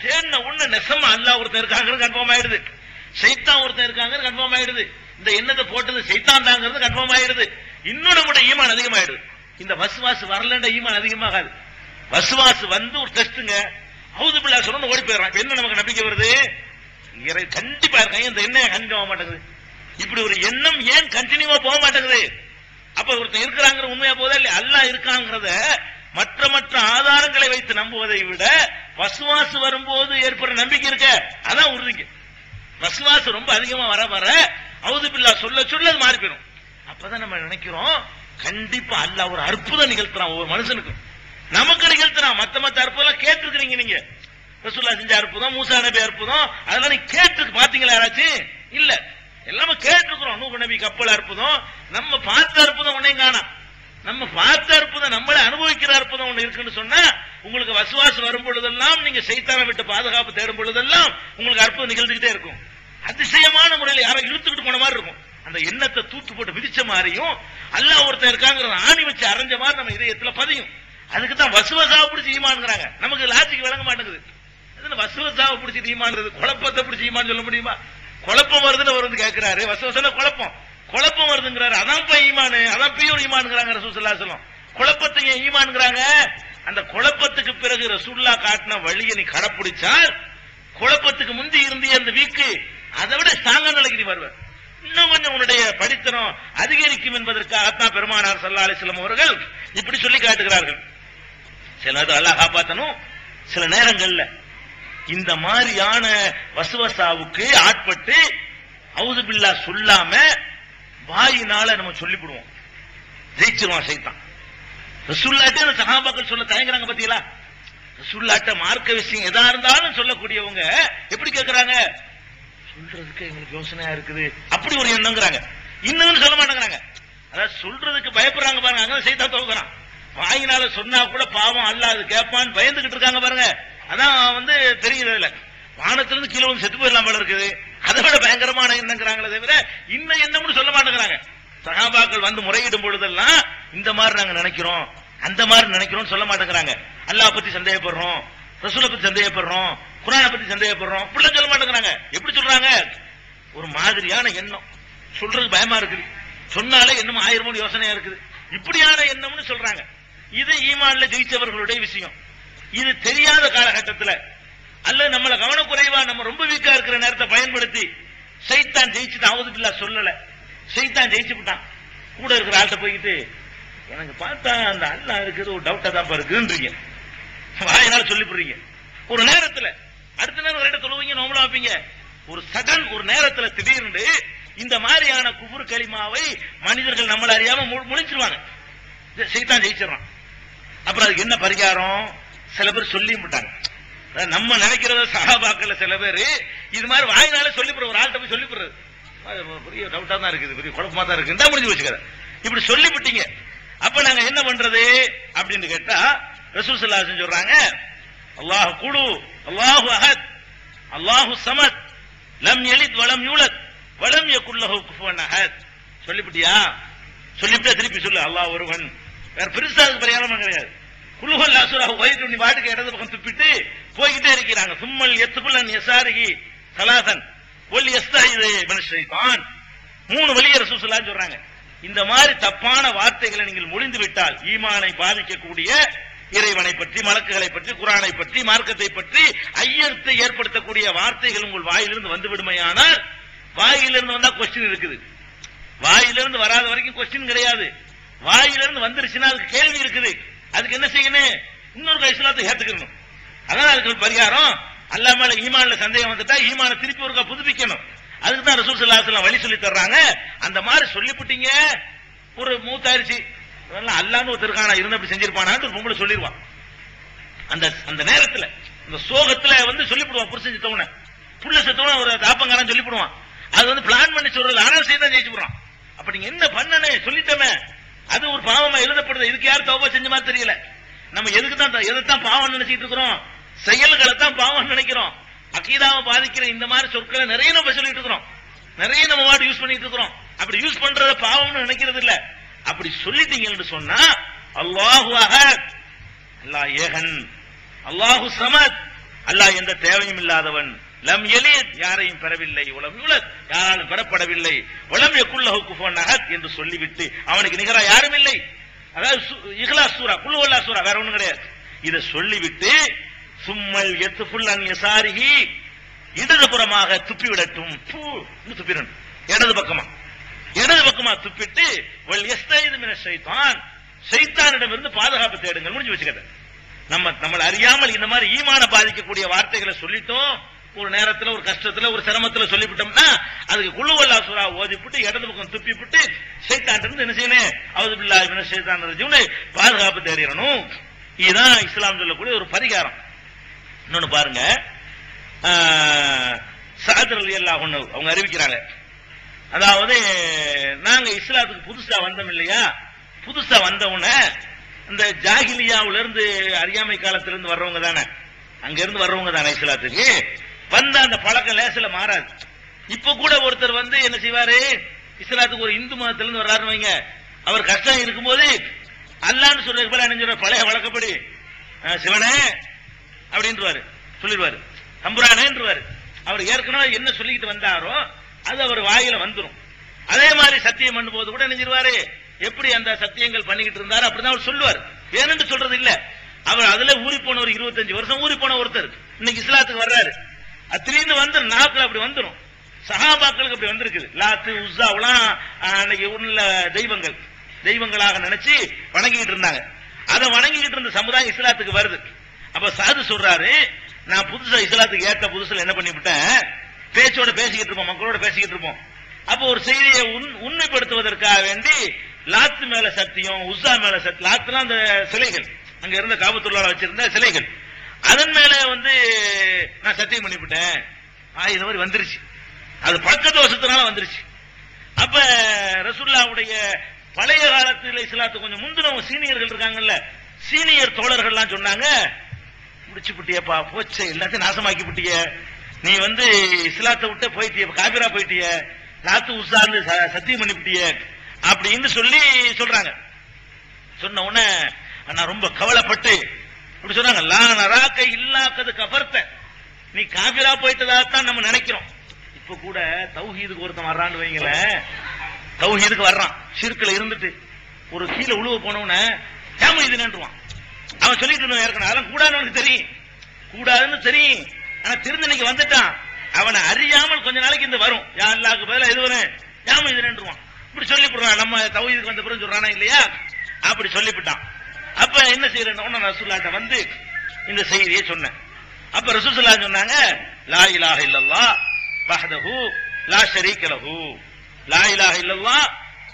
தேடின உடனே நெசமா அல்லாஹ் ஒருத்தர் இருக்காங்கிறது கன்ஃபார்ம் ஆயிடுது, ஷைத்தான் ஒருத்தர் இருக்காங்கிறது கன்ஃபார்ம் ஆயிடுது, இந்த எண்ணத்தை போட்டது ஷைத்தான் தாங்கிறது கன்ஃபார்ம் ஆயிடுது. இன்னும் நம்முடைய ஈமான் அதிகமாயிடுது. இந்த வஸ்வாஸ் வரலன்ற ஈமான் அதிகமாகாது. வஸ்வாஸ் ஒரு டெஸ்ட்ங்க. அஊது பில்லாஹ் சொன்னு ஓடி போயிடறான். என்ன நமக்கு நம்பிக்கை வருது? கண்டிப்பா இருக்காங்க. இந்த எண்ணம் கண்டினியூ ஆக மாட்டேங்குது. இப்படி ஒரு எண்ணம் ஏன் கண்டினியூவா போக மாட்டேங்குது? அப்ப ஒருத்தன் இருக்கிறாங்கிற உண்மையா போதா இல்லையா? அல்லாஹ் இருக்காங்கிறத மற்ற மற்ற ஆதாரங்களை வைத்து நம்புவதை விட வஸ்வாஸ் வரும்போது ஏற்படுற நம்பிக்கை இருக்க, அதான் உறுதிக்கு. வஸ்வாஸ் ரொம்ப அதிகமா வர வர அஊது பில்லாஹ் சொல்ல சொல்ல அது மாறி போயிடும். அப்பதான் நம்ம நினைக்கிறோம் கண்டிப்பா அல்லாஹ் ஒரு அற்புதம் நிகழ்த்துறான் ஒவ்வொரு மனுஷனுக்கும். நமக்கு நிகழ்த்துறான். மத்த அற்புதம் கேட்டிருக்கிறீங்க நீங்க. ரசூலுல்லாஹ் செஞ்ச அற்புதம், மூசா நபி அற்புதம், அதெல்லாம் நீங்க கேட்டு பாத்தீங்களா யாராச்சும்? இல்ல, எல்லாமே கேட்டிருக்கிறோம். நூஹ் நபி கப்பல் அற்புதம், நம்ம பார்த்த அற்புதம் ஒன்னையும் காணோம். நம்ம பார்த்த அற்புதம், நம்மளை அனுபவிக்கிற அற்புதம் ஒண்ணு இருக்குன்னு சொன்னா, உங்களுக்கு வஸ்வாஸ் வரும் பொழுதெல்லாம், நீங்க ஷைத்தானை விட்டு பாதுகாப்பு தேடும் பொழுதெல்லாம் உங்களுக்கு அற்புதம் நிகழ்ந்துகிட்டே இருக்கும். அதிசயமான முறையில் யாரோ இழுத்துக்கிட்டு போன மாதிரி இருக்கும். அந்த எண்ணத்தை தூக்கி போட்டு விதிச்ச மாதிரியும், அல்லாஹ் ஒருத்தர் இருக்காங்கிற ஆணி வச்சு அரைஞ்ச மாதிரி நம்ம இதயத்துல பதியும். அதுக்கு தான் வசுவசாவை பிடிச்சி ஈமான்ங்கிறாங்க. நமக்கு லாஜிக் விளங்க மாட்டேங்குது. வசுவசாவை பிடிச்சி ஈமான்றது, குழப்பத்தை பிடிச்சி ஈமான் சொல்ல முடியுமா? குழப்பம் வருதுன்னு அவர் கேட்கிறாரு. வசுவசன குழப்பம் வருதுங்கிறாரு. அதான் போய் ஈமானு, அதான் பியூர் ஈமான்ங்கிறாங்க ரசூலுல்லாஹி ஸல்லல்லாஹு அலைஹி வஸல்லம். குழப்பத்துக்கு ஈமான்ங்கிறாங்க. அந்த குழப்பத்துக்கு பிறகு ரசூலுல்லாஹ் காட்டின வழியை நீ கடைப்பிடிச்சால் குழப்பத்துக்கு முந்தி இருந்திய அந்த வீக்கு அதை விட ஸ்ட்ராங்கா நிலைக்கு நீ வருவார். இன்னும் கொஞ்சம் உன்னுடைய படித்தனம் அதிகரிக்கும் என்பதற்காகத்தான் பெருமானார் ஸல்லல்லாஹு அலைஹி வஸல்லம் அவர்கள் இப்படி சொல்லி காட்டுகிறார்கள். சில நேரம் அல்லாஹ் காப்பாத்தணும், சில நேரங்கள்ல இந்த மாதிரியான வசுவசாவுக்கு ஆட்பட்டு அவுது பில்லா சொல்லாம வாயினால நம்ம சொல்லிவிடுவோம், ஜெயிச்சிருவான் சைத்தான். ரசூலுல்லாஹ்ட்ட அந்த சஹாபாக்கள் சொல்ல தயங்குறாங்க பாத்தீங்களா? ரசூலுல்லாஹ்ட்ட மார்க்க விஷயம் எதா இருந்தாலும் சொல்லக்கூடியவங்க எப்படி கேட்கறாங்க, சொல்றதுக்கு எங்களுக்கு யோசனையா இருக்குது அப்படி ஒரு எண்ணங்கிறாங்க. இன்னும் சொல்ல மாட்டேங்கிறாங்க. அதாவது சொல்றதுக்கு பயப்படுறாங்க பாருங்க, அங்க சைத்தான் தோக்குறான். வாயினால சொன்னா கூட பாவம் அல்லாஹ் அது கேட்பான்னு பயந்துகிட்டு இருக்காங்க பாருங்க. அதான் தெரியல, வானத்திலிருந்து கீழே வந்து செத்து போயிடலாம் போல இருக்குது. அதை விட பயங்கரமான எண்ணங்கிறாங்களே தவிர இன்னும் என்னம்னு சொல்ல மாட்டேங்கிறாங்க. சஹாபாக்கள் வந்து முறையிடும் பொழுதெல்லாம் இந்த மாதிரி நாங்க நினைக்கிறோம், அந்த மாதிரி நினைக்கிறோம் சொல்ல மாட்டேங்கிறாங்க. அல்லாஹ் பத்தி சந்தேகப்படுறோம், ரசூலை பத்தி சந்தேகப்படுறோம், குர்ஆனை பத்தி சந்தேகப்படுறோம் இப்படிலாம் சொல்ல மாட்டேங்கிறாங்க. எப்படி சொல்றாங்க, ஒரு மாதிரியான எண்ணம், சொல்றது பயமா இருக்குது, சொன்னாலே என்னமோ 1000 யோசனையா இருக்குது, இப்படியான எண்ணம்னு சொல்றாங்க. இது ஈமான்ல ஜெயிச்சவர்களுடைய விஷயம். இது தெரியாத காலகட்டத்தில் அல்ல நம்மள கவனக்குறைவா நம்ம ரொம்ப வீக்கா இருக்கிற நேரத்தை பயன்படுத்தி சைத்தான் ஜெயிச்சுட்டான். அவுது பில்லாஹ் சொல்லல, சைத்தான் ஜெயிச்சு விட்டான். கூட இருக்கிற ஆள்கிட்ட போயிட்டு எனக்கு பார்த்தா அந்த அல்லாஹ் இருக்குது ஒரு டவுட்டா தான் இருக்குன்றீங்க, வாயினால சொல்லி போடுறீங்க. ஒரு நேரத்தில் அடுத்த நேரம் ரெண்டு தொழுவீங்க, நோம்பலா வைப்பீங்க. ஒரு சடன் ஒரு நேரத்தில் திடீர்னு இந்த மாதிரியான குஃப்ர் கலிமாவை மனிதர்கள் நம்மள அறியாம முழிச்சிருவாங்க. சைத்தான் ஜெயிச்சிடறான். அப்புறம் அதுக்கு என்ன பரிகாரம்? சில பேர் சொல்லி விட்டாங்க. நம்ம நினைக்கிறத சஹாபாக்கள்ல சில பேர் இது மாதிரி வாயினால சொல்லி போற, ஒரு ஆள்கிட்ட போய் சொல்லி போடுறது பெரிய டவுட்டா தான் இருக்குது, பெரிய குழப்பமா தான் இருக்கு, முடிஞ்சு வச்சுக்கிற இப்படி சொல்லிவிட்டீங்க. அப்ப நாங்க என்ன பண்றது அப்படின்னு கேட்டா ரசூல் ஸல்லல்லாஹு அலைஹி வஸல்லம் சொல்றாங்க, அல்லாஹ் குலு அல்லாஹு அஹத் அல்லாஹு ஸமத் லம் யலித் வலம் யூலத் வலம் யகுல் லஹு குஃபுவன் அஹத். சொல்லிவிட்டியா? சொல்லிவிட்டா திருப்பி சொல்லு, அல்லாஹ் ஒருவன், வேற பெருசா பரிகாரமா கிடையாது. குல்ஹுவல்லாஹ் சூரா வயிறு நீ வாட்டுக்கு இடது பக்கம் துப்பிட்டு போய்கிட்டே இருக்கிறாங்க. சும்மல் யத்புலன் யசாரிஹி ஸலாசன் வல் யஸ்தஹிது மின ஷைத்தான். 3 வழியை ரசூல் ஸல்லல்லாஹு அலைஹி சொல்றாங்க. இந்த மாதிரி தப்பான வார்த்தைகளை நீங்கள் முடிந்து விட்டால் ஈமானை பாதிக்கக்கூடிய இறைவனை பற்றி, மலக்குகளை பற்றி, குர்ஆனை பற்றி, மார்க்கத்தை பற்றி ஐயத்தை ஏற்படுத்தக்கூடிய வார்த்தைகள் உங்கள் வாயிலிருந்து வந்து விடுமையானால், வாயிலிருந்து வந்தா கொஸ்டின் இருக்குது, வாயிலிருந்து வராத வரைக்கும் கொஸ்டின் கிடையாது. வாயிலிருந்து வந்துருச்சுன்னா அதுக்கு கேள்வி இருக்குது. அதுக்கு என்ன செய்யணும்? இன்னொரு இஸ்லாத்தை ஏத்துக்கணும். அதான் அதுக்கு பரிகாரம். அல்லாஹ் மேல ஈமான்ல சந்தேகம் வந்துட்டா ஈமான திருப்பி ஒருக்கா புதுப்பிக்கணும். அதுக்கு தான் ரசூல் ஸல்லல்லாஹு அலைஹி வஸல்லம் வழி சொல்லி தர்றாங்க. அந்த மாதிரி சொல்லிவிட்டீங்க, ஒரு மூத்தாயிருச்சு அல்லாஹ்னு ஒருத்தருக்கான இருந்து அப்படி செஞ்சிருப்பானான்னு ஒரு பொம்பளை சொல்லிடுவான். அந்த நேரத்துல இந்த சோகத்துல சொல்லிவிடுவான். புருஷன் செத்தவன, புள்ள செத்தவன ஒரு தாப்பங்காரன் சொல்லிவிடுவான். அது பிளான் பண்ணி சொல்றது, ஆனால் செய்தான் ஜெயிச்சு போறான். அப்ப நீங்க என்ன பண்ணனே சொல்லிட்டமே, அது ஒரு பாவமா எழுதப்படுது. இதுக்கு யார் தௌபா செஞ்ச மாதிரி தெரியல. நம்ம எதைத்தான் பாவம் நினைச்சிட்டு இருக்கிறோம், செயல்களை தான் பாவம் நினைக்கிறோம். அகீதாவை பாதிக்கிற இந்த மாதிரி சொற்களை நிறைய நம்ம சொல்லிட்டு இருக்கிறோம், நிறைய நம்ம வார்டு யூஸ் பண்ணிட்டு இருக்கிறோம். அப்படி யூஸ் பண்றத பாவம்னு நினைக்கிறது இல்ல. அப்படி சொல்லிட்டீங்கன்னு சொன்னா அல்லாஹு அஹத், அல்லாஹ் ஏகன், அல்லாஹு ஸமத், அல்லாஹ் எந்த தேவையும் இல்லாதவன், லம் யலித் யாரையும் பெறவில்லை, வலம் யூலத் யாராலும் பெறப்படவில்லை, வலம் யகுல் லஹு குஃபுவன் அஹத் என்று சொல்லிவிட்டு அவனுக்கு நிகரா யாரும் இல்லை. அதாவது இக்லாஸ் சூரா, குல் ஹுவல்லாஹ் சூரா, வேற ஒண்ணும் கிடையாது. இதை சொல்லிவிட்டு சும்மல் யத்ஃபுல்லன் யசாரிஹி, இடதுபுறமாக துப்பி விடட்டும், துப்பிடணும். இடது பக்கமா துப்பிட்டு வல் யஸ்தஹிது மின ஷைத்தான், ஷைத்தானிடமிருந்து பாதுகாப்பு தேடுங்கள். முடிஞ்சு வச்சுக்கத. நம்ம அறியாமல் இந்த மாதிரி ஈமான பாதிக்கக்கூடிய வார்த்தைகளை சொல்லிட்டோம். ஒரு நேரத்தில், ஒரு கஷ்டத்துல, ஒரு சிரமத்தில் சொல்லிவிட்டோம்னா அதுக்கு குல் ஹுவல்லாஹ் சூரா ஓதிவிட்டு இடது பக்கம் துப்பிவிட்டு ஷைத்தான் இருந்து என்ன செய்யணும், அஊது பில்லாஹி மினஷ் ஷைத்தானிர் ரஜீம்னு பாதுகாப்பு தேடிடணும். இதுதான் இஸ்லாம் சொல்லக்கூடிய ஒரு பரிகாரம். இன்னொன்னு பாருங்க, சஅத் ரலியல்லாஹு அன்ஹு அவங்க அறிவிக்கிறாங்க, அதாவது நாங்க இஸ்லாத்துக்கு புதுசா வந்தோம் இல்லையா, புதுசா வந்தவன இந்த ஜாகிலியாவுல இருந்து, அறியாமை காலத்திலிருந்து வர்றவங்க தானே, அங்க இருந்து வர்றவங்க தானே இஸ்லாத்துக்கு வந்த அந்த பழக்கம் லேசில மாறாது. இப்ப கூட ஒருத்தர் என்ன செய்வாரு, இஸ்லாத்துக்கு ஒரு இந்து மதத்திலிருந்து வர்றாருன்னு வைங்க, அவர் கஷ்டம் இருக்கும்போது அல்லான்னு சொல்ற என்ன பழைய வழக்கப்படி சிவனே அப்படின்றாரு, சொல்லிடுவாரு, தம்புரானேன்றாரு. அவர் ஏற்கனவே என்ன சொல்லிக்கிட்டு வந்தாரோ அது அவர் வாயில வந்துடும். அதே மாதிரி சத்தியம் பண்ணும் போது கூட நினைச்சிருவாரு, எப்படி அந்த சத்தியங்கள் பண்ணிக்கிட்டு இருந்தாரு அப்படிதான் அவர் சொல்லுவார். வேணும்னு சொல்றது இல்ல, அவர் அதுல ஊறி போன ஒரு 25 வருஷம் ஊறி போன ஒருத்தர் இன்னைக்கு இஸ்லாத்துக்கு வர்றாரு. திடீர்னு வந்து நாக்குல அப்படி வந்துடும். சஹாபாக்களுக்கு அப்படி வந்திருக்குது. லாத்து உஸ்ஸாவெல்லாம் அன்னைக்கு உள்ள தெய்வங்களாக நினைச்சு வணங்கிட்டு இருந்தாங்க. அதை வணங்கிட்டு இருந்த சமுதாயம் இஸ்லாத்துக்கு வருது. அப்ப சாது சொல்றாரு, நான் புதுசா இஸ்லாத்துக்கு ஏற்ற புதுசுல என்ன பண்ணிவிட்டேன், பேச்சோட பேசிக்கிட்டு இருப்போம், மக்களோட பேசிக்கிட்டு இருப்போம். அப்போ ஒரு செய்தியை உண்மைப்படுத்துவதற்காக வேண்டி லாத்து மேல சத்தியம், உஸ்ஸா மேல சத்தியம். லாத்துலாம் அந்த சிலைகள், அங்க இருந்த காபத்துள்ளால வச்சிருந்த சிலைகள், அதன் மேல வந்து நான் சத்தியம் பண்ணிவிட்டேன். இது மாதிரி வந்துருச்சு. அது பழக்க தோஷத்தினால வந்துருச்சு. அப்ப ரசூலுல்லாஹ்வுடைய பழைய காலத்தில் இஸ்லாத்துக்கு கொஞ்சம் முந்தின சீனியர்கள் இருக்காங்கல்ல, சீனியர் தோழர்கள்லாம் சொன்னாங்க, முடிச்சு விட்டியப்பா, போச்சு, எல்லாத்தையும் நாசமாக்கி விட்டிய, நீ வந்து இஸ்லாத்தை விட்டு போயிட்டிய, காபிரா போயிட்டிய, லாத்து உஸ்ஸான்னு சத்தியம் பண்ணிவிட்டிய அப்படின்னு சொல்லி சொல்றாங்க. சொன்ன உடனே நான் ரொம்ப கவலைப்பட்டு இப்படி சொன்னாங்க, லா நராக்க இல்லாக்கது கஃபர்த, நீ காபிரா போயிட்டதாத்தான் நம்ம நினைக்கிறோம். இப்ப கூட தௌஹீதுக்கு ஒருத்தன் வர்றான்னு வைங்கள, தௌஹீதுக்கு வர்றான், ஷிர்க்ல இருந்துட்டு ஒரு கீழே உழுவ போனவன ஏமா இது நின்றுவான். அவன் சொல்லிட்டு இருந்த ஏற்கனவே அதெல்லாம் கூடாதுன்னு தெரியும், கூடாதுன்னு தெரியும். ஆனா திருந்தனைக்கு வந்துட்டான். அவனை அறியாமல் கொஞ்ச நாளைக்கு இந்த வரும், யா அல்லாஹ்வுக்கு பதிலா இது வரும், ஏமா இது நின்றுவான். இப்படி சொல்லிவிடுறான். நம்ம தௌஹீதுக்கு வந்த பிறகு சொல்றானா இல்லையா, அப்படி சொல்லிவிட்டான். அப்ப என்ன செய்யறேன்னு ரசூலுல்லாஹ்ட்ட வந்து இந்த செய்தியை சொன்னேன். அப்ப ரசூலுல்லாஹ் சொன்னாங்க, லா இலாஹ இல்லல்லாஹ் வஹ்தஹு லா ஷரீக லஹு, லா இலாஹ இல்லல்லாஹ்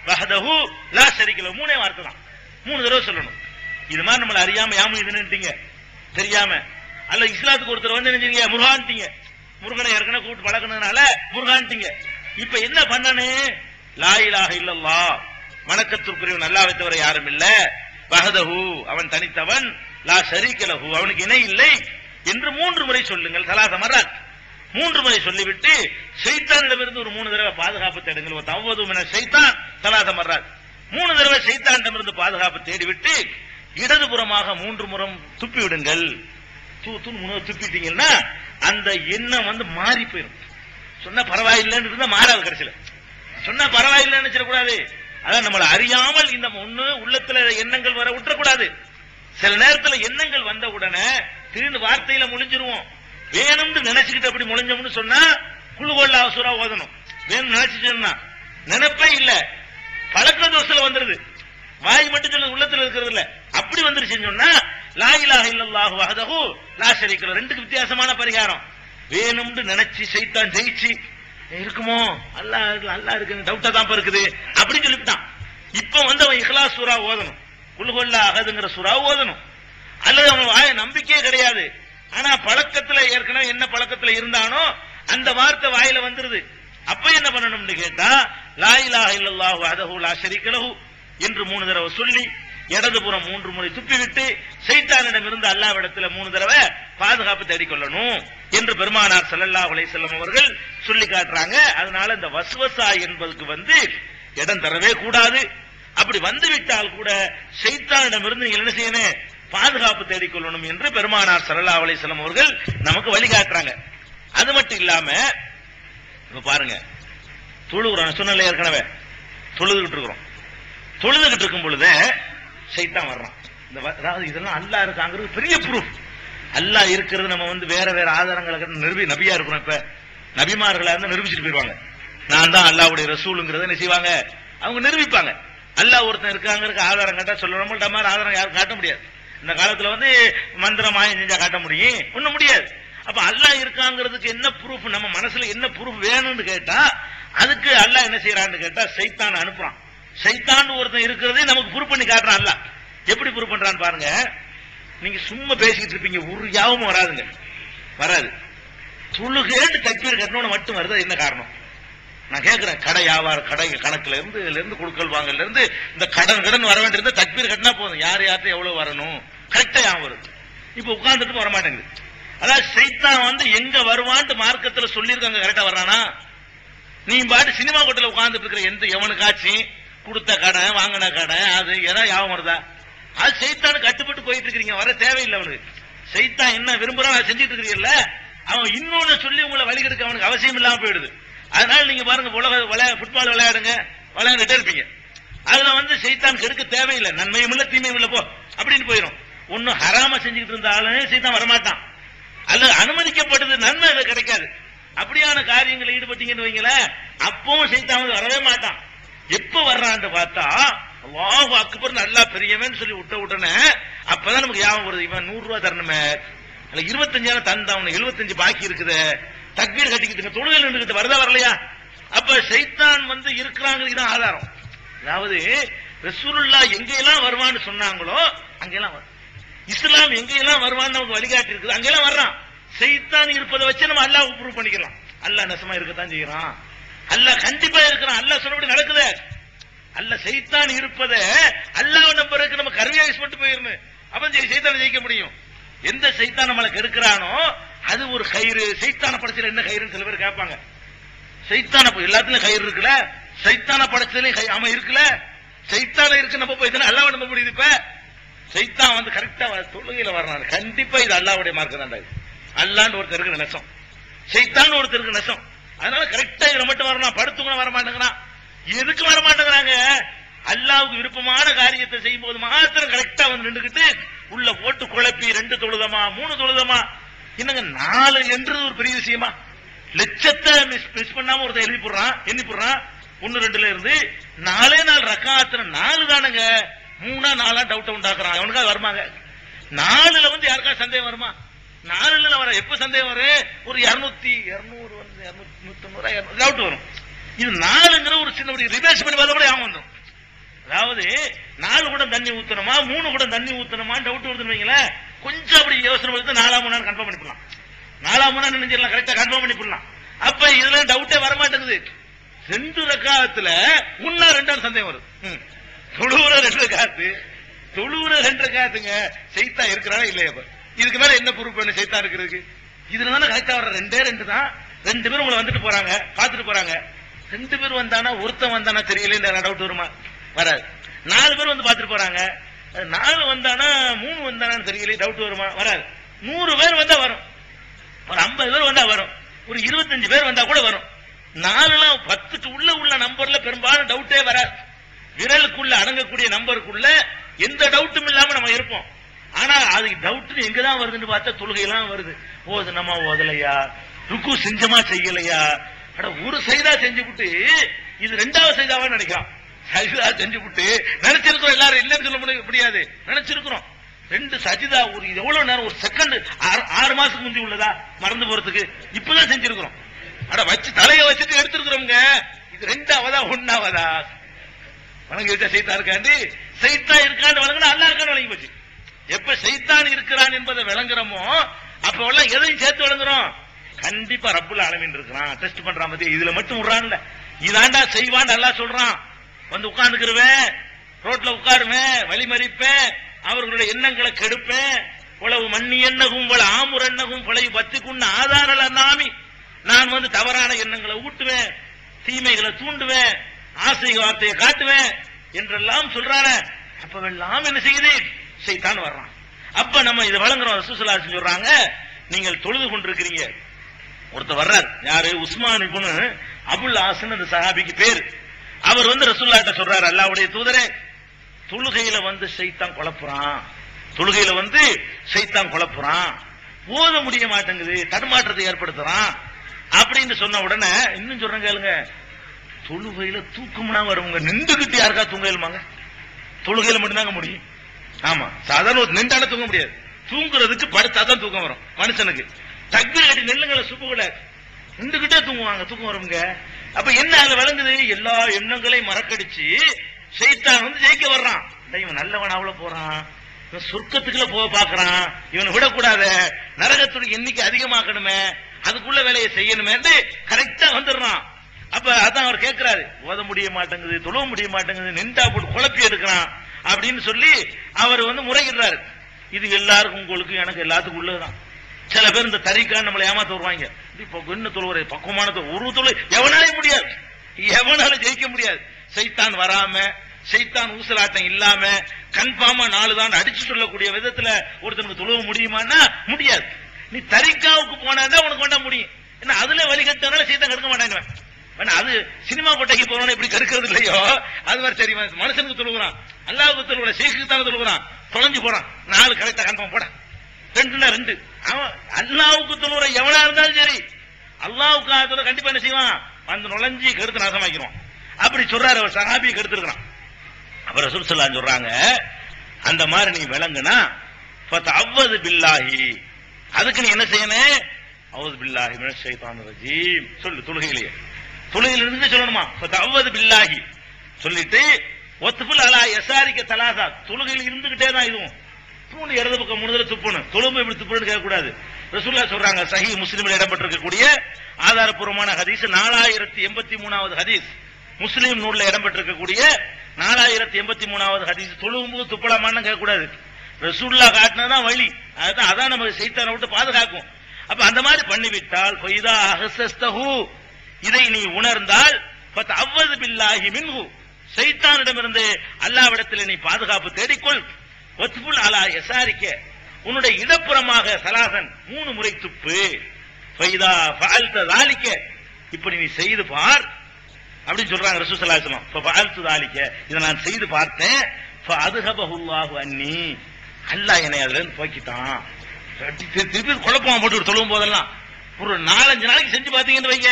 வஹ்தஹு லா ஷரீக லஹு. மூணே வார்த்தை தான், 3 தடவை சொல்லணும். இது மாதிரி நம்மள அறியாம யாம இதுன்னுட்டீங்க, தெரியாம அல்ல இஸ்லாத்துக்கு ஒருத்தர் வந்து நினைச்சீங்க முருகான்ட்டீங்க, முருகனை ஏற்கனவே கூப்பிட்டு பழக்கினதுனால முருகான்ட்டீங்க. இப்ப என்ன பண்ணனு, லா இலாஹ இல்லல்லாஹ், வணக்கத்திற்குரியவன் அல்லாஹ்வை தவிர யாரும் இல்ல, வஹ்தஹு அவன் தனித்தவன், லா ஷரீக லஹு அவனுக்கு இணை இல்லை என்று 3 முறை சொல்லுங்கள். சலாச மர்ராத் 3 முறை சொல்லிவிட்டு ஷைத்தானிடமிருந்து ஒரு 3 தடவை பாதுகாப்பு தேடுங்கள். தவ்வது மின ஷைத்தான் சலாச மர்ராத், 3 தடவை ஷைத்தானிடமிருந்து பாதுகாப்பு தேடிவிட்டு இடதுபுறமாக 3 முறை துப்பி விடுங்கள். துப்பிட்டீங்கன்னா அந்த எண்ணம் வந்து மாறி போயிடும். சொன்னா பரவாயில்லைன்னு இருந்தா மாறாது, கடைசியில சொன்னா பரவாயில்லைன்னு நினைச்சிடக்கூடாது. அதான் நம்மளை அறியாமல் இந்த ஒண்ணு உள்ளத்துல எண்ணங்கள் வர விட்டுறக்கூடாது. சில நேரத்துல எண்ணங்கள் வந்த உடனே திடீர்னு வார்த்தையில முழிஞ்சிருவோம். வேணும்னு நினைச்சுக்கிட்டு அப்படி முழிஞ்சோம்னு சொன்னா குழுகொள்ள அவசரா ஓதணும். வேணும் நினைச்சுட்டோம்னா நினைப்பே இல்ல, பழக்க தோசையில வந்துருது. வாய் மட்டும் சொல்ல உள்ளத்துல இருக்கிறது இல்ல, அப்படி வந்துருச்சுன்னு சொன்னா லா இலாஹ இல்லல்லாஹு வஹ்தஹு லா ஷரீக லஹு. ரெண்டுக்கு வித்தியாசமான பரிகாரம். வேணும்னு நினைச்சு சைத்தான் ஜெயிச்சு இருக்குமோ, அல்லாஹ் இருக்கு டவுட்டா தான் இருக்குது அப்படின்னு சொல்லிவிட்டான். இப்ப வந்து அவன் இஹ்லாஸ் சூரா ஓதணும், குல்ஹுவல்லா அஹதுங்கிற சூரா ஓதணும். அல்லது அவன் வாய நம்பிக்கையே கிடையாது, ஆனா பழக்கத்துல ஏற்கனவே என்ன பழக்கத்துல இருந்தானோ அந்த வார்த்தை வாயில வந்துருது. அப்ப என்ன பண்ணணும்னு கேட்டா, லா இலாஹ இல்லல்லாஹு வஹ்தஹு லா ஷரீக லஹு என்று 3 தடவை சொல்லி இடதுபுறம் 3 முறை துப்பிவிட்டு சைத்தானிடம் இருந்து அல்லாஹ்விடத்துல 3 தடவை பாதுகாப்பு தேடிக்கொள்ளணும் என்று பெருமானார் ஸல்லல்லாஹு அலைஹி வஸல்லம் அவர்கள் சொல்லி காட்டுறாங்க. அதனால இந்த வஸ்வசா என்பதுக்கு வந்து இடம் தரவே கூடாது. அப்படி வந்துவிட்டால் கூட சைத்தானிடம் இருந்து நீங்க என்ன செய்யணும், பாதுகாப்பு தேடிக்கொள்ளணும் என்று பெருமானார் ஸல்லல்லாஹு அலைஹி வஸல்லம் அவர்கள் நமக்கு வழிகாட்டுறாங்க. அது மட்டும் இல்லாம இப்ப பாருங்க, தொழுகிறோம், சொன்னல ஏற்கனவே தொழுதுகிட்டு இருக்கிறோம். தொழுதுகிட்டு இருக்கும் பொழுது சைத்தான் வர்றான். அதாவது இதெல்லாம் அல்லாஹ் இருக்காங்கிறது பெரிய ப்ரூஃப். அல்லாஹ் இருக்கிறது நம்ம வந்து வேற வேற ஆதாரங்களை நபியா இருக்கிறோம். இப்ப நபிமார்களா இருந்தா நிரூபிச்சுட்டு போயிருவாங்க. நான் தான் அல்லாஹ்வுடைய ரசூலுங்கிறத என்ன செய்வாங்க, அவங்க நிரூபிப்பாங்க. அல்லாஹ் ஒருத்தன் இருக்காங்கிறதுக்கு ஆதாரம் காட்டா சொல்லணும். நம்மள்ட்ட மாதிரி ஆதாரம் யாரும் காட்ட முடியாது. இந்த காலத்துல வந்து மந்திரம் மாயம் செஞ்சா காட்ட முடியும், ஒண்ணும் முடியாது. அப்ப அல்லாஹ் இருக்காங்கிறதுக்கு என்ன ப்ரூஃப், நம்ம மனசுல என்ன ப்ரூஃப் வேணும்னு கேட்டா அதுக்கு அல்லாஹ் என்ன செய்யறான்னு கேட்டா சைத்தான் அனுப்புறான். சைத்தான் ஒருத்தன் இருக்கிறதே நமக்கு ப்ரூஃப் பண்ணி காட்டுறான். அல்லாஹ் எப்படி ப்ரூஃப் பண்றான்னு பாருங்க. நீங்க சும்மா பேசிக்கிட்டு இருப்பீங்க, ஒரு யாவும் வராதுங்க, வராது. தொழுகேட்டு தக்பீர் கட்டணும்னு மட்டும் வருது. என்ன காரணம் நான் கேட்கிறேன். கடை வியாபார கடை கணக்குல இருந்து இதுல இருந்து கொடுக்கல் வாங்கல இருந்து இந்த கடன் வர வேண்டியிருந்த தக்பீர் கட்டினா போதும், யார் யார்கிட்ட எவ்வளவு வரணும் கரெக்டா யாவும் வருது. இப்ப உட்கார்ந்துட்டு வர மாட்டேங்குது. அதாவது சைத்தான் வந்து எங்க வருவான்ட்டு மார்க்கத்துல சொல்லியிருக்காங்க, கரெக்டா வர்றானா? நீ பாட்டு சினிமா கோட்டையில உட்கார்ந்துட்டு இருக்கிற எந்த எவனுக்காச்சும் கொடுத்த கடை வாங்கின கடை அது ஏதாவது யாவும் வருதா? அது சைத்தானுக்கு கட்டுப்பட்டு போயிட்டு இருக்கிறீங்க, வர தேவையில்லை அவனுக்கு. சைத்தான் என்ன விரும்புறான் அதை செஞ்சுட்டு இருக்கிறீங்கல்ல, அவன் இன்னொன்னு சொல்லி உங்களை வழிகெடுக்க அவனுக்கு அவசியம் இல்லாம போயிடுது. அதனால நீங்க பாருங்க, உலக ஃபுட்பால் விளையாடுங்க, விளையாண்டுட்டே இருப்பீங்க. அதுல வந்து சைத்தான் கெடுக்க தேவையில்லை, நன்மையும் இல்ல தீமையும் இல்ல போ அப்படின்னு போயிடும். ஒன்னும் ஹராம செஞ்சுக்கிட்டு இருந்தாலும் சைத்தான் வரமாட்டான். அல்லது அனுமதிக்கப்படுது, நன்மை கிடைக்காது. அப்படியான காரியங்களில் ஈடுபட்டீங்கன்னு வைங்களேன், அப்பவும் சைத்தான் வரவே மாட்டான். எப்ப வர்றான்னு பார்த்தா அல்லாஹு அக்பர் நல்லா பெரியவன் சொல்லி விட்ட உடனே அப்பதான் நமக்கு ஞாபகம் வருது, இவன் 100 ரூபாய் தரணுமே, 25,000 தந்தான், 75 பாக்கி இருக்குது, தக்பீர் கட்டிக்கிட்டு தொழுகையில் நின்றுகிட்டு வருதா வரலையா? அப்ப சைத்தான் இருக்கிறாங்க ஆதாரம். அதாவது ரசூலுல்லாஹ் எங்கெல்லாம் வருவான்னு சொன்னாங்களோ அங்கெல்லாம் வரும். இஸ்லாம் எங்கெல்லாம் வருவான்னு நமக்கு வழிகாட்டி இருக்குது, அங்கெல்லாம் வர்றான். சைத்தான் இருப்பதை வச்சு நம்ம அல்லாஹ் ப்ரூவ் பண்ணிக்கலாம். அல்லாஹ் நெசமா இருக்கத்தான் செய்யறான், அல்லாஹ் கண்டிப்பா இருக்கிறான், அல்லாஹ் சொன்னபடி நடக்குது. அல்லாஹ் சைத்தான் இருப்பதை அல்லாஹ் நம்பருக்கு நம்ம கருவியா யூஸ் பண்ணிட்டு போயிடணும். அப்ப சைத்தானை ஜெயிக்க முடியும். எந்த சைத்தான் நம்மளை கெடுக்கிறானோ அது ஒரு கயிறு. சைத்தான படைச்சல என்ன கயிறுன்னு சில பேர் கேட்பாங்க. சைத்தான எல்லாத்துலயும் கயிறு இருக்குல்ல, சைத்தான படைச்சதுலயும் அவன் இருக்குல்ல, சைத்தான இருக்கு நம்ம போய் அல்லாஹ் நம்ப முடியுது. இப்ப சைத்தான் கரெக்டா தொழுகையில வர்றான், கண்டிப்பா இது அல்லாஹ்வுடைய மார்க்கம் தான்டா. அல்லாஹ்னு ஒருத்தருக்கு நெசம், சைத்தான் ஒருத்தருக்கு நெசம். அதனால கரெக்டா இதுல மட்டும் வரணும். படுத்துங்க வர மாட்டேங்கிறான். எதுக்கு வர மாட்டேங்கிறாங்க? அல்லாஹ்வுக்கு விருப்பமான காரியத்தை செய்யும் போது மாத்திரம் கரெக்டா நின்றுகிட்டு உள்ள போட்டு குழப்பி 2 தொழுதமா 3 தொழுதமா, என்னங்க 4 என்றது ஒரு பெரிய விஷயமா? லட்சத்தை மிஸ் பண்ணாம ஒருத்தர் எழுதி போடுறான், எண்ணி போடுறான். 1 2ல இருந்து 4 ரக்காத்துல 4 தானுங்க, 3 4 டவுட் உண்டாக்குறான். அவனுக்காக வருமாங்க 4ல யாருக்கா சந்தேகம் வருமா? 4ல வர எப்ப சந்தேகம் வரும்? ஒரு 200 290 டவுட் வரும். இது 4ங்கிற ஒரு சின்ன ரிவர்ஸ் பண்ணி பார்த்தா கூட யாவும் வந்துடும். அதாவது 4 கூட தண்ணி ஊத்தணுமா 3 கூட தண்ணி ஊத்தணுமா டவுட் வருதுன்னு வைங்களேன், கொஞ்சம் அப்படி யோசனை பண்ணி 4ஆம் நாள் கன்ஃபார்ம் பண்ணிக்கலாம். 4ஆம் நாள் நினைச்சிடலாம், கரெக்டா கன்ஃபார்ம் பண்ணிக்கலாம். அப்ப இதுல டவுட்டே வர மாட்டேங்குது. 2 ரக்காத்துல 1 2 சந்தேகம் வருது. தொழுவுற 2 ரக்காத்து, தொழுவுற 2 ரக்காத்துங்க சைத்தான் இருக்கிறானா இல்லையா? இதுக்கு மேல என்ன ப்ரூஃப் பண்ணு சைத்தான் இருக்கிறதுக்கு? இதுல தானே கரெக்டா வர்ற 2 தான். 2 பேர் உங்களை வந்துட்டு போறாங்க, பாத்துட்டு போறாங்க. 2 பேர் வந்தானா ஒருத்தன் வந்தானா தெரியல, டவுட் வருமா? வராது. 4 பேர் பாத்துட்டு போறாங்க, 4 வந்தானா 3 வந்தானு தெரியல, டவுட் வருமா? வராது. 100 பேர் வந்தா வரும், ஒரு 50 பேர் வந்தா வரும், ஒரு 25 பேர் வந்தா கூட வரும். 4லாம் 10க்கு உள்ள நம்பர்ல பெரும்பாலும் டவுட்டே வராது. விரலுக்குள்ள அடங்கக்கூடிய நம்பருக்குள்ள எந்த டவுட்டும் இல்லாம நம்ம இருப்போம். ஆனா அதுக்கு டவுட் எங்கதான் வருதுன்னு பார்த்தா தொழுகையெல்லாம் வருது. நம்ம ஓதலையா, ருக்கு செஞ்சமா செய்யலையா, ஒரு சைதா செஞ்சு விட்டு இது 2வது சைதாவா நினைக்கலாம். சஜிதா செஞ்சு விட்டு நினைச்சிருக்கிறோம், எல்லாரும் இல்லைன்னு சொல்ல முடியாது, நினைச்சிருக்கிறோம். 2 சஜிதா ஒரு எவ்வளவு நேரம், ஒரு செகண்ட், 6 மாசத்துக்கு முந்தி உள்ளதா மறந்து போறதுக்கு இப்பதான் செஞ்சிருக்கிறோம். வச்சு தலைய வச்சுட்டு எடுத்திருக்கிறோங்க. இது 2ஆவதா 1ஆவதா? வணங்கி வச்சா சைத்தான் இருக்காண்டி, சைத்தான் இருக்கான்னு வழங்கினா அல்லா இருக்கான்னு வழங்கி போச்சு. எப்ப சைத்தான் இருக்கிறான் என்பதை விளங்குறோமோ அப்ப எல்லாம் எதையும் சேர்த்து விளங்குறோம். கண்டிப்பா ரப்புல் ஆலமீன் இருக்கிறான், டெஸ்ட் பண்றான். பத்தி இதுல மட்டும் விடுறான்ல, இதாண்டா செய்வான் அல்லாஹ் சொல்றான். உட்கார்ந்துக்கிருவேன், ரோட்ல உட்காருவேன், வழிமறிப்பேன், அவர்களுடைய எண்ணங்களை கெடுப்பேன். உளவு மண்ணி எண்ணகும் போல ஆமுர் எண்ணகும் பழைய பத்துக்குன்னு ஆதாரல நாமி, நான் தவறான எண்ணங்களை ஊட்டுவேன், தீமைகளை தூண்டுவேன், ஆசை வார்த்தையை காட்டுவேன் என்றெல்லாம் சொல்றான. அப்பவெல்லாம் என்ன செய்யுது? சைத்தான் வர்றான். அப்ப நம்ம இதை வழங்குறோம். ரசூலுல்லாஹ் சொல்றாங்க, நீங்கள் தொழுது கொண்டிருக்கிறீங்க, ஒருத்தர் வர்றார். யாரு? உஸ்மான் இப்னு அபுல் ஆசன் அந்த சஹாபிக்கு பேர். அவர் ரசூலுல்லாஹ்ட்ட சொல்றாரு, அல்லாஹ்வுடைய தூதரே, தொழுகையில சைத்தான் குழப்புறான், தொழுகையில சைத்தான் குழப்புறான், ஓத முடிய மாட்டேங்குது, தடுமாற்றத்தை ஏற்படுத்துறான் அப்படின்னு சொன்ன உடனே இன்னும் சொல்றேன் கேளுங்க, தொழுகையில தூக்கம்னா வருவங்க, நின்றுகிட்டு யாருக்கா தூங்க இயலுமாங்க? தொழுகையில மட்டும்தாங்க முடியும். ஆமா, சாதாரண நின்றால தூங்க முடியாது, தூங்குறதுக்கு படுத்தாதான் தூக்கம் வரும் மனுஷனுக்கு. தக்பீர் கட்டி நெல்லுங்களை சுப்புகளை நின்றுகிட்டே தூங்குவாங்க, தூக்கம் வருங்க. அப்ப என்ன அதுல விளங்குது? எல்லா எண்ணங்களையும் மறக்கடிச்சு சைத்தான் ஜெயிக்க வர்றான். இவன் நல்லவன் அவ்வளவு போறான், இவன் சொர்க்கத்துக்குள்ள போக பாக்குறான், இவனை விடக்கூடாத, நரகத்துடைய எண்ணிக்கை அதிகமாக்கணுமே, அதுக்குள்ள வேலையை செய்யணுமே கரெக்டா வந்துடுறான். அப்ப அதான் அவர் கேட்கிறாரு, ஓத முடிய மாட்டேங்குது, தொழ முடிய மாட்டேங்குது, நின்றா போட்டு குழப்பி எடுக்கிறான் அப்படின்னு சொல்லி அவர் முறையிடுறாரு. இது எல்லாருக்கும், உங்களுக்கு எனக்கு எல்லாத்துக்கும் உள்ளதுதான். சில பேர் இந்த தரிக்கான்னு நம்மளை ஏமாத்த வருவாங்க. என்ன தொழுவரை பக்குவமான ஒரு தொழு எவனாலே முடியாது, எவனால ஜெயிக்க முடியாது. சைத்தான் வராம, சைத்தான் ஊசலாட்டம் இல்லாம கன்ஃபார்மா 4 தான் அடிச்சு சொல்லக்கூடிய விதத்துல ஒருத்தனுக்கு தொழுவ முடியுமான்னா முடியாது. நீ தரிக்காவுக்கு போனாதான் உனக்கு கொண்டா முடியும். ஏன்னா அதுல வழிகட்டனால சைத்தான் கெடுக்க மாட்டேன். அது சினிமா கொட்டைக்கு போறவன இப்படி கெடுக்கிறது இல்லையோ, அது மாதிரி சரி மனுஷனுக்கு தொழுகிறான், அல்லாஹ்வுக்கு தொழுகிறான், ஷேக்குக்கு தானே தொழுகிறான், தொலைஞ்சு போறான், 4 கரெக்டா கன்ஃபார்ம் போட ரெண்டுன்னா ரெண்டு. அவன் அல்லாவுக்கு தொழுற எவனா இருந்தாலும் சரி, அல்லாவுக்கு கண்டிப்பா என்ன செய்வான், வந்து நுழைஞ்சி கருத்து நாசமாக்கிடுவான். அப்படி சொல்றாரு அவர், சஹாபியை கருத்துருக்கான். அப்புறம் ரசூல் ஸல்லல்லாஹு அலைஹி சொல்றாங்க, அந்த மாதிரி நீ விளங்குனா ஃபதஅவ்வது பில்லாஹி, அதுக்கு நீ என்ன செய்யணும், அவுது பில்லாஹி மினஷ் ஷைத்தானிர் ரஜீம் சொல்லு. தொழுகையிலேயே தொழுகையில இருந்து சொல்லணுமா, ஃபதஅவ்வது பில்லாஹி சொல்லிட்டு ஒத்ஃபுல் அலா யஸாரிக தலாஸா, தொழுகையில இருந்துகிட்டே தான் இதுவும் தூணு இடது பக்கம் 3 தடவை துப்பணும். தொழும்பு எப்படி துப்புன்னு கேட்க கூடாது. ரசூலுல்லாஹ் சொல்றாங்க, சஹீஹ் முஸ்லிமில் இடம்பெற்றிருக்கக்கூடிய ஆதாரப்பூர்வமான ஹதீஸ் 4083வது ஹதீஸ், முஸ்லிம் நூல்ல இடம்பெற்றிருக்கக்கூடிய 4083வது ஹதீஸ். தொழும்போது துப்பலாமான்னு கேட்க கூடாது. ரசூலுல்லாஹ் காட்டினதான் வழி, அதான் நம்ம சைத்தானை விட்டு பாதுகாக்கும். அப்ப அந்த மாதிரி பண்ணிவிட்டால் ஃபைதா அஹஸஸ்தஹு, இதை நீ உணர்ந்தால் ஃபதஅவ்வது பில்லாஹி மின்ஹு, சைத்தானிடமிருந்து அல்லாஹ்விடத்தில் நீ பாதுகாப்பு தேடிக்கொள். வத்ஃபுல் அலா யஸாரிக, உன்னுடைய இடப்புறமாக சலாசன் 3 முறை துப்பு. ஃபைதா ஃபஅல்த ذلك, இப்படி நீ செய்து பார் அப்படின்னு சொல்றாங்க ரசூல் ஸல்லல்லாஹு அலைஹி வஸல்லம். ஃபஅல்து ذلك, இதை நான் செய்து பார்த்தேன். ஃபஅத்ஹபஹு அல்லாஹு அன்னி, அல்லாஹ் என்னை அதுல இருந்து போக்கிட்டான். திருப்பி குழப்பமா போட்டு சொல்லும் போதெல்லாம் ஒரு 4-5 நாளைக்கு செஞ்சு பாத்தீங்கன்னு வைங்க,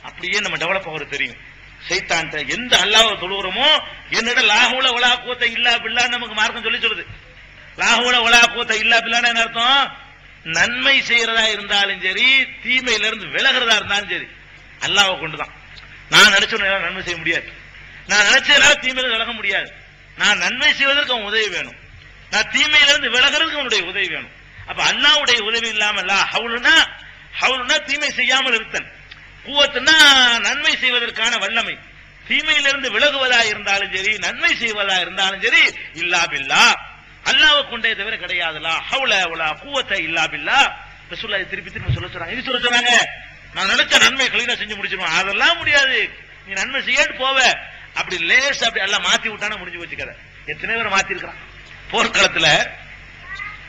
அப்படியே நம்ம டெவலப் ஆகுறது தெரியும். சைத்தான்ட்ட எந்த அல்லாஹ்வை தொழுகிறோமோ, என்னிடம் லாஹுல வலா குவத்த இல்லா பில்லாஹ் நமக்கு மார்க்கம் சொல்லி சொல்லுது. லாஹுல வலா குவத்த இல்லா பில்லாஹ்னா என்ன அர்த்தம், நன்மை செய்யறதா இருந்தாலும் சரி, தீமையில இருந்து விலகிறதா இருந்தாலும் சரி, அல்லாஹ்வை கொண்டுதான். நான் நினைச்ச நன்மை செய்ய முடியாது, நான் நினைச்சதுனால தீமையில விலக முடியாது. நான் நன்மை செய்வதற்கு அவன் உதவி வேணும், நான் தீமையிலிருந்து விலகிறதுக்கு அவனுடைய உதவி வேணும். அப்ப அல்லாஹ்வுடைய உதவி இல்லாம ஹவுலுனா தீமை செய்யாமல் இருத்தல், குவத்துனா நன்மை செய்வதற்கான வல்லமை. தீமையிலிருந்து விலகுவதா இருந்தாலும் சரி, நன்மை செய்வதா இருந்தாலும் சரி, இல்லா பில்லா, அல்லாஹ்வை கொண்டே தவிர கிடையாதுலா ஹவுல வலா குவத்த இல்லா பில்லா. ரசூலுல்லாஹ் திருப்பி திருப்பி சொல்ல சொல்றாங்க. இது சொல்ல சொன்னாங்க, நான் நினைச்ச நன்மை கிளீனா செஞ்சு முடிச்சிருவேன், அதெல்லாம் முடியாது, நீ நன்மை செய்யட்டு போவ. அப்படி லேஸ் அப்படி எல்லாம் மாத்தி விட்டானா முடிஞ்சு போச்சு கதை. எத்தனை பேர் மாத்தி இருக்கிறான்.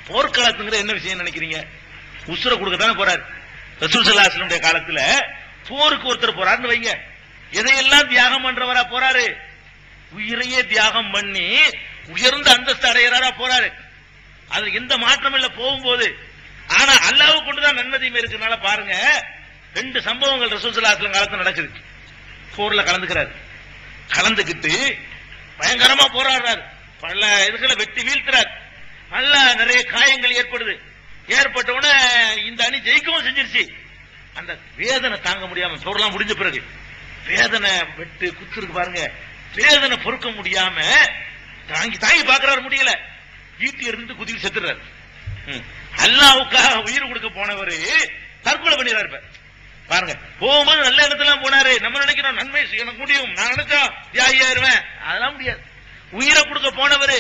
போர்க்களத்துங்கிற என்ன விஷயம் நினைக்கிறீங்க, உசுரை கொடுக்கத்தானே போறாரு. ரசூல் ஸல்லல்லாஹு அலைஹி வஸல்லம் காலத்துல போருக்கு ஒருத்தர் போறாருன்னு வைங்க, எதையெல்லாம் தியாகம் பண்றவரா போறாரு, உயிரையே தியாகம் பண்ணி உயர்ந்த அந்தஸ்து அடைகிறாரா போறாரு. அது எந்த மாற்றம் இல்ல போகும்போது. ஆனா அல்லாஹ்வை கொண்டுதான் நன்மதியுமே இருக்குனால பாருங்க, 2 சம்பவங்கள் ரசூல் ஸல்லல்லாஹு அலைஹி வஸல்லம் காலத்துல நடக்குது. போர்ல கலந்துக்கிறாரு, கலந்துக்கிட்டு பயங்கரமா போராடுறாரு, பல இதுகளை வெட்டி வீழ்த்துறாரு, நல்லா நிறைய காயங்கள் ஏற்படுது. ஏற்பட்ட உடனே இந்த அணி ஜெயிக்கவும் செஞ்சிருச்சு. அந்த வேதனை தாங்க முடியாம, போர்லாம் முடிஞ்ச பிறகு வேதனை வெட்டு குத்துருக்கு பாருங்க, வேதனை பொறுக்க முடியாம தாங்கி பாக்குறாரு, முடியல, ஈட்டி இருந்து குதியில் செத்துறாரு. அல்லாஹ்வுக்காக உயிர் கொடுக்க போனவரு தற்கொலை பண்ணிடுறாரு. பாருங்க, போகும்போது நல்ல இடத்துல போனாரு, நம்ம நினைக்கிறோம் நன்மை எனக்கு முடியும், நான் நினைச்சா தியாகியாயிருவேன், அதெல்லாம் முடியாது. உயிரை கொடுக்க போனவரு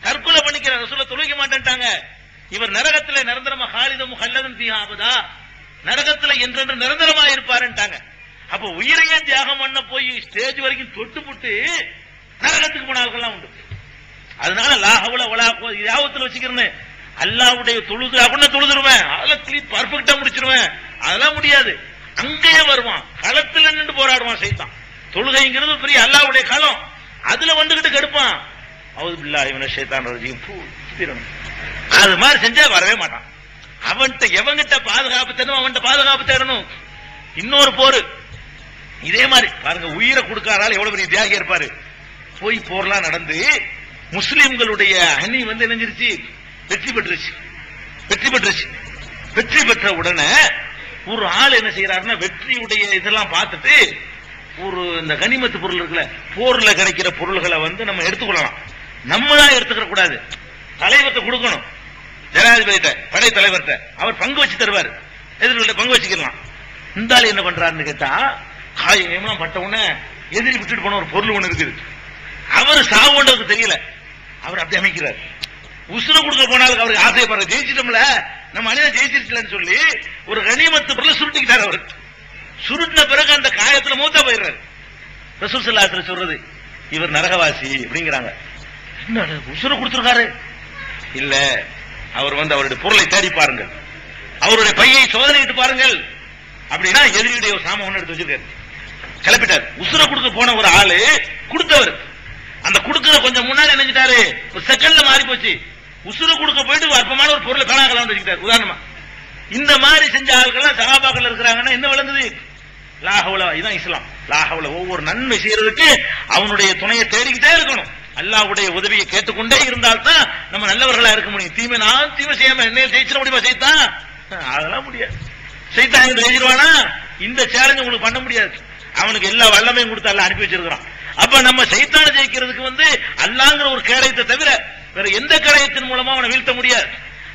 தற்கொலை பண்ணிக்கிற, ரசூலுல்லாஹ் தொழுக மாட்டேன்ட்டாங்க. இவர் நரகத்துல நிரந்தரமா ஹாலிதும் முஹல்லதுன் ஃபீஹா அபதா, நரகத்துல என்றென்று நிரந்தரமா இருப்பாருன்ட்டாங்க. அப்ப உயிரையே தியாகம் பண்ண போய் ஸ்டேஜ் வரைக்கும் தொட்டு புட்டு நரகத்துக்கு போன ஆட்கள்லாம் உண்டு. அதனால லா ஹவுல வலா குவத்த, யாவத்துல வச்சுக்கிறேன், அல்லாஹ்வுடைய தொழுதுருவேன், அதெல்லாம் பர்ஃபெக்ட்டா முடிச்சிருவேன், அதெல்லாம் முடியாது. அங்கேயே வருவான், களத்துல நின்று போராடுவான் சைத்தான். தொழுகைங்கிறது பெரிய அல்லாஹ்வுடைய களம், அதுல வந்துகிட்டு கெடுப்பான். அவுது பில்லாஹி மினஷ் ஷைத்தானிர் ரஜீம், அது மாதிரி செஞ்சா வரவே மாட்டான். அவன்கிட்ட எவங்கிட்ட பாதுகாப்பு தேடணும், அவன்கிட்ட பாதுகாப்பு தேடணும். இன்னொரு போரு இதே மாதிரி பாருங்க, உயிரை கொடுக்காதால எவ்வளவு பெரிய தியாகி இருப்பாரு. போய் போர்லாம் நடந்து முஸ்லிம்களுடைய அணி வந்து நினைஞ்சிருச்சு, வெற்றி பெற்றுச்சு. வெற்றி பெற்ற உடனே ஒரு ஆள் என்ன செய்யறாருன்னா, வெற்றியுடைய இதெல்லாம் பார்த்துட்டு ஒரு இந்த கனிமத்து பொருள் இருக்குல்ல, போர்ல கிடைக்கிற பொருள்களை வந்து நம்ம எடுத்துக்கொள்ளலாம், நம்ம தான் எடுத்துக்கிற கூடாது, தலைவர்கிட்ட கொடுக்கணும், ஜனாதிபதிட்ட, படை தலைவர்கிட்ட, அவர் பங்கு வச்சு தருவார், எதிரிகிட்ட பங்கு வச்சுக்கலாம். இந்த ஆள் என்ன பண்றாருன்னு கேட்டா, காயம்லாம் பட்ட உடனே எதிரி விட்டுட்டு போன ஒரு பொருள் ஒண்ணு இருக்குது, அவர் சாவுன்றதுக்கு தெரியல, அவர் அப்படி அமைக்கிறார். உசுர கொடுக்க போனாலும் அவருக்கு ஆசைப்படுற, ஜெயிச்சிட்டோம்ல நம்ம அணியா ஜெயிச்சிருச்சுன்னு சொல்லி ஒரு கனிமத்து பொருளை சுருட்டிக்கிட்டார். அவர் சுருட்டின பிறகு அந்த காயத்துல மூத்தா போயிடுறாரு. ரசூல் ஸல்லல்லாஹு அலைஹி வஸல்லம் சொல்றது, இவர் நரகவாசி அப்படிங்கிறாங்க. என்ன உசுர கொடுத்திருக்காரு? இல்ல, அவர் வந்து அவருடைய பொருளை தேடி பாருங்கள், அவருடைய பையை சோதனையிட்டு பாருங்கள் அப்படின்னா எதிரியுடைய ஒரு சாமம் ஒண்ணு எடுத்து வச்சிருக்காரு, கிளப்பிட்டார். உசுர கொடுக்க போன ஒரு ஆளு கொடுத்தவர், அந்த கொடுக்கிற கொஞ்சம் முன்னாடி நினைச்சிட்டாரு, ஒரு செகண்ட்ல மாறி போச்சு, உசுறு கொடுக்க போயிட்டு அற்பமான ஒரு பொருளை காணாக்கலாம் வச்சுக்கிட்டார். உதாரணமா இந்த மாதிரி செஞ்ச ஆட்கள் சகாபாக்கள் இருக்கிறாங்கன்னா என்ன விளங்குது? லாஹவுல, இதுதான் இஸ்லாம். லாஹவுல, ஒவ்வொரு நன்மை செய்யறதுக்கு அவனுடைய துணையை தேடிக்கிட்டே இருக்கணும். அல்லாஹ்வுடைய உதவியை கேட்டுக்கொண்டே இருந்தால்தான் நம்ம நல்லவர்களா இருக்க முடியும். தீமை செய்யாம என்ன ஜெயிச்சிட முடியுமா? சைத்தான் அதெல்லாம் முடியாது. சைத்தான் ஜெயிச்சிருவானா? இந்த சேலஞ்ச் உங்களுக்கு பண்ண முடியாது. அவனுக்கு எல்லா வல்லமையும் கொடுத்து அல்லாஹ் அனுப்பி வச்சிருக்கிறான். அப்ப நம்ம சைத்தானை ஜெயிக்கிறதுக்கு அல்லாஹ்ங்கிற ஒரு கேடயத்தை தவிர வேற எந்த கேடயத்தின் மூலமா அவனை வீழ்த்த முடியாது.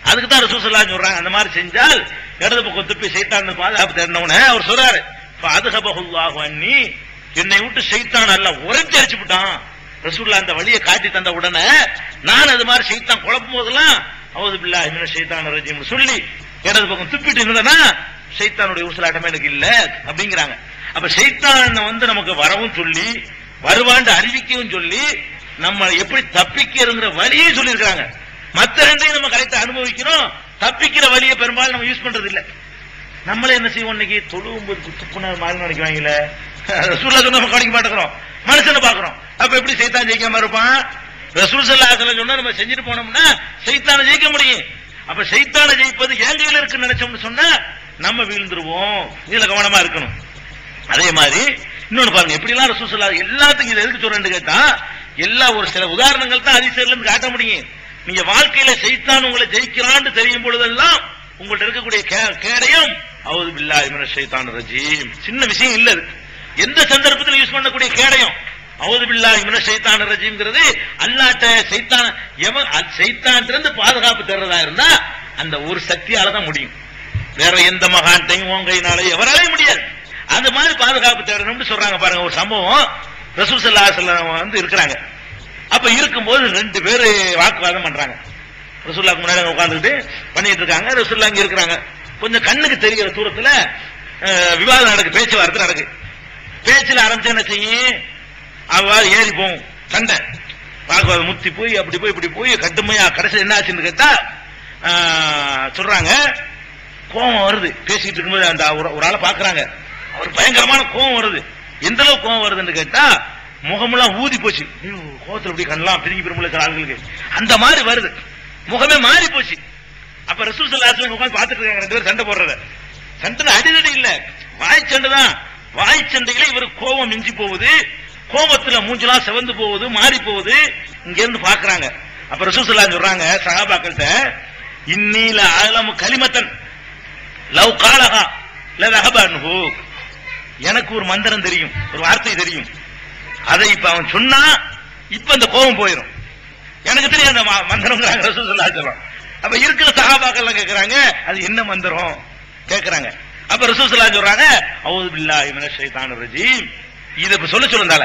அதுக்கு தான் ரசூல் ஸல்லல்லாஹு அலைஹி வஸல்லம் சொல்றாங்க, அந்த மாதிரி செஞ்சால் இடது பக்கம் துப்பி சைத்தான் பாதுகாப்பு தேடினவனே அவர் சொல்றாரு, அதுஹபஹுல்லாஹு அன்னி, என்னை விட்டு சைத்தான் அல்லாஹ் உரைத்து அடிச்சு விட்டான். ரசூலுல்லாஹ் அந்த வழியை காட்டி தந்த உடனே நான் அது மாதிரி சைத்தான் குழப்பும் போதெல்லாம் அவுது பில்லாஹி மினஷ் ஷைத்தானிர் ரஜீம் சொல்லி இடது பக்கம் துப்பிட்டு இருந்தனா சைத்தானுடைய ஊசலாட்டமே எனக்கு இல்ல அப்படிங்கிறாங்க. அப்ப சைத்தான் நமக்கு வரவும் சொல்லி வருவான்னு அறிவிக்கவும் சொல்லி நம்ம எப்படி தப்பிக்கிறங்கிற வழியை சொல்லி இருக்காங்க. மற்ற ரெண்டையும் நம்ம கரெக்டா அனுபவிக்கிறோம். தப்பிக்கிற வழியை பெரும்பாலும் நம்ம யூஸ் பண்றது இல்ல. நம்மளே என்ன செய்வோம்? இன்னைக்கு தொழுவும்போது துப்புனர் மாதிரி நினைக்கிறாங்கல்ல, ரசூலுல்லாஹ் சொன்ன நம்ம கவனிக்க மாட்டேங்கிறோம், மனுஷனை பாக்குறோம். அப்ப எப்படி சைத்தான் ஜெயிக்காம இருப்பான்? ரசூல் ஸல்லல்லாஹு அலைஹி வஸல்லம் சொன்னா நம்ம செஞ்சுட்டு போனோம்னா சைத்தானை ஜெயிக்க முடியும். அப்ப சைத்தானை ஜெயிப்பது என் கையில இருக்குன்னு நினைச்சோம்னு சொன்னா நம்ம வீழ்ந்துருவோம். இதுல கவனமா இருக்கணும். அதே மாதிரி இன்னொன்னு பாருங்க, எப்படி எல்லாம் ரசூல் ஸல்லல்லாஹு எல்லாத்துக்கும் இதை எதுக்கு சொல்றேன்னு கேட்டா, எல்லா ஒரு சில உதாரணங்கள் தான் ஹதீஸ்ல இருந்து காட்ட முடியும். நீங்க வாழ்க்கையில சைத்தான் உங்களை ஜெயிக்கிறான்னு தெரியும் பொழுதெல்லாம் உங்கள்ட்ட இருக்கக்கூடிய கேடயம் அவுது பில்லாஹி மினஷ் ஷைத்தானிர் ரஜீம். சின்ன விஷயம் இல்ல, எந்த சந்தர்ப்பத்தில் யூஸ் பண்ணக்கூடிய கேடயம் அவுது பில்லாஹி மினஷ் ஷைத்தானிர் ரஜீம்ங்கிறது அல்லாஹ்ட்ட சைத்தானிலிருந்து பாதுகாப்பு தர்றதா இருந்தா அந்த ஒரு சக்தியால தான் முடியும். வேற எந்த மகான்டையும் ஓங்கையினாலே எவராலையும் முடியாது. அந்த மாதிரி பாதுகாப்பு தேடணும்னு சொல்றாங்க. பாருங்க, ஒரு சம்பவம், ரசூல் ஸல்லல்லாஹு அலைஹி வஸல்லம் இருக்கிறாங்க. அப்ப இருக்கும்போது ரெண்டு பேரு வாக்குவாதம் பண்றாங்க. ரசூலுல்லாஹ்க்கு முன்னாடி உட்கார்ந்துட்டு பண்ணிட்டு இருக்காங்க. ரசூலுல்லாஹ் இங்க இருக்கிறாங்க. கொஞ்சம் கண்ணுக்கு தெரிகிற தூரத்துல விவாதம் நடக்கு, பேச்சுவார்த்தை நடக்கு. பேச்சுல ஆரம்பிச்சு என்ன செய்யும், அவ்வாறு ஏறி போகும் சண்டை, வாக்குவாதம் முத்தி போய் அப்படி போய் இப்படி போய் கட்டுமையா கடைசியில் என்ன ஆச்சுன்னு கேட்டா சொல்றாங்க, கோபம் வருது. பேசிட்டு இருக்கும்போது அந்த ஒரு ஆளை பாக்குறாங்க, அவர் பயங்கரமான கோபம் வருது. எந்த அளவுக்கு கோபம் வருதுன்னு கேட்டா முகமெல்லாம் ஊதி போச்சு. கோபத்தில் இப்படி கண்ணெல்லாம் பிரிங்கி பெருமுள்ள ஆளுங்களுக்கு அந்த மாதிரி வருது, முகமே மாறி போச்சு. அப்ப ரசூல் ஸல்லல்லாஹு அலைஹி வஸல்லம் உட்கார்ந்து பார்த்துட்டு இருக்காங்க, ரெண்டு பேரும் சண்டை போடுறத. சண்டை அடிதடி இல்ல, வாய்ச்சண்டை தான். வாய்ச்சண்டையில இவருக்கு கோபம் மிஞ்சி போகுது, கோபத்துல மூஞ்செல்லாம் சிவந்து போகுது, மாறி போகுது. இங்க இருந்து பாக்குறாங்க. அப்ப ரசூல் ஸல்லல்லாஹு அலைஹி வஸல்லம் சொல்றாங்க சஹாபாக்கள்ட்ட, இன்னீல அலமு கலிமத்தன் லவ் காலஹா லதஹப அன்ஹு, எனக்கு ஒரு மந்திரம் தெரியும், ஒரு வார்த்தை தெரியும், அதை இப்ப அவன் சொன்னா இப்ப அந்த கோபம் போயிடும். எனக்கு தெரியும் அந்த மந்திரம்ங்கறாங்க ரசூல் ஸல்லல்லாஹு அலைஹி வஸல்லம். அப்ப இருக்கிற சஹாபாக்கள் கேக்குறாங்க, அது என்ன மந்திரம் கேக்குறாங்க. அப்ப ரசூல் ஸல்லல்லாஹு அலைஹி வஸல்லம் சொல்றாங்க, அஊது பில்லாஹி மினஷ் ஷைத்தானிர் ரஜீம். இத இப்ப சொல்லுந்தால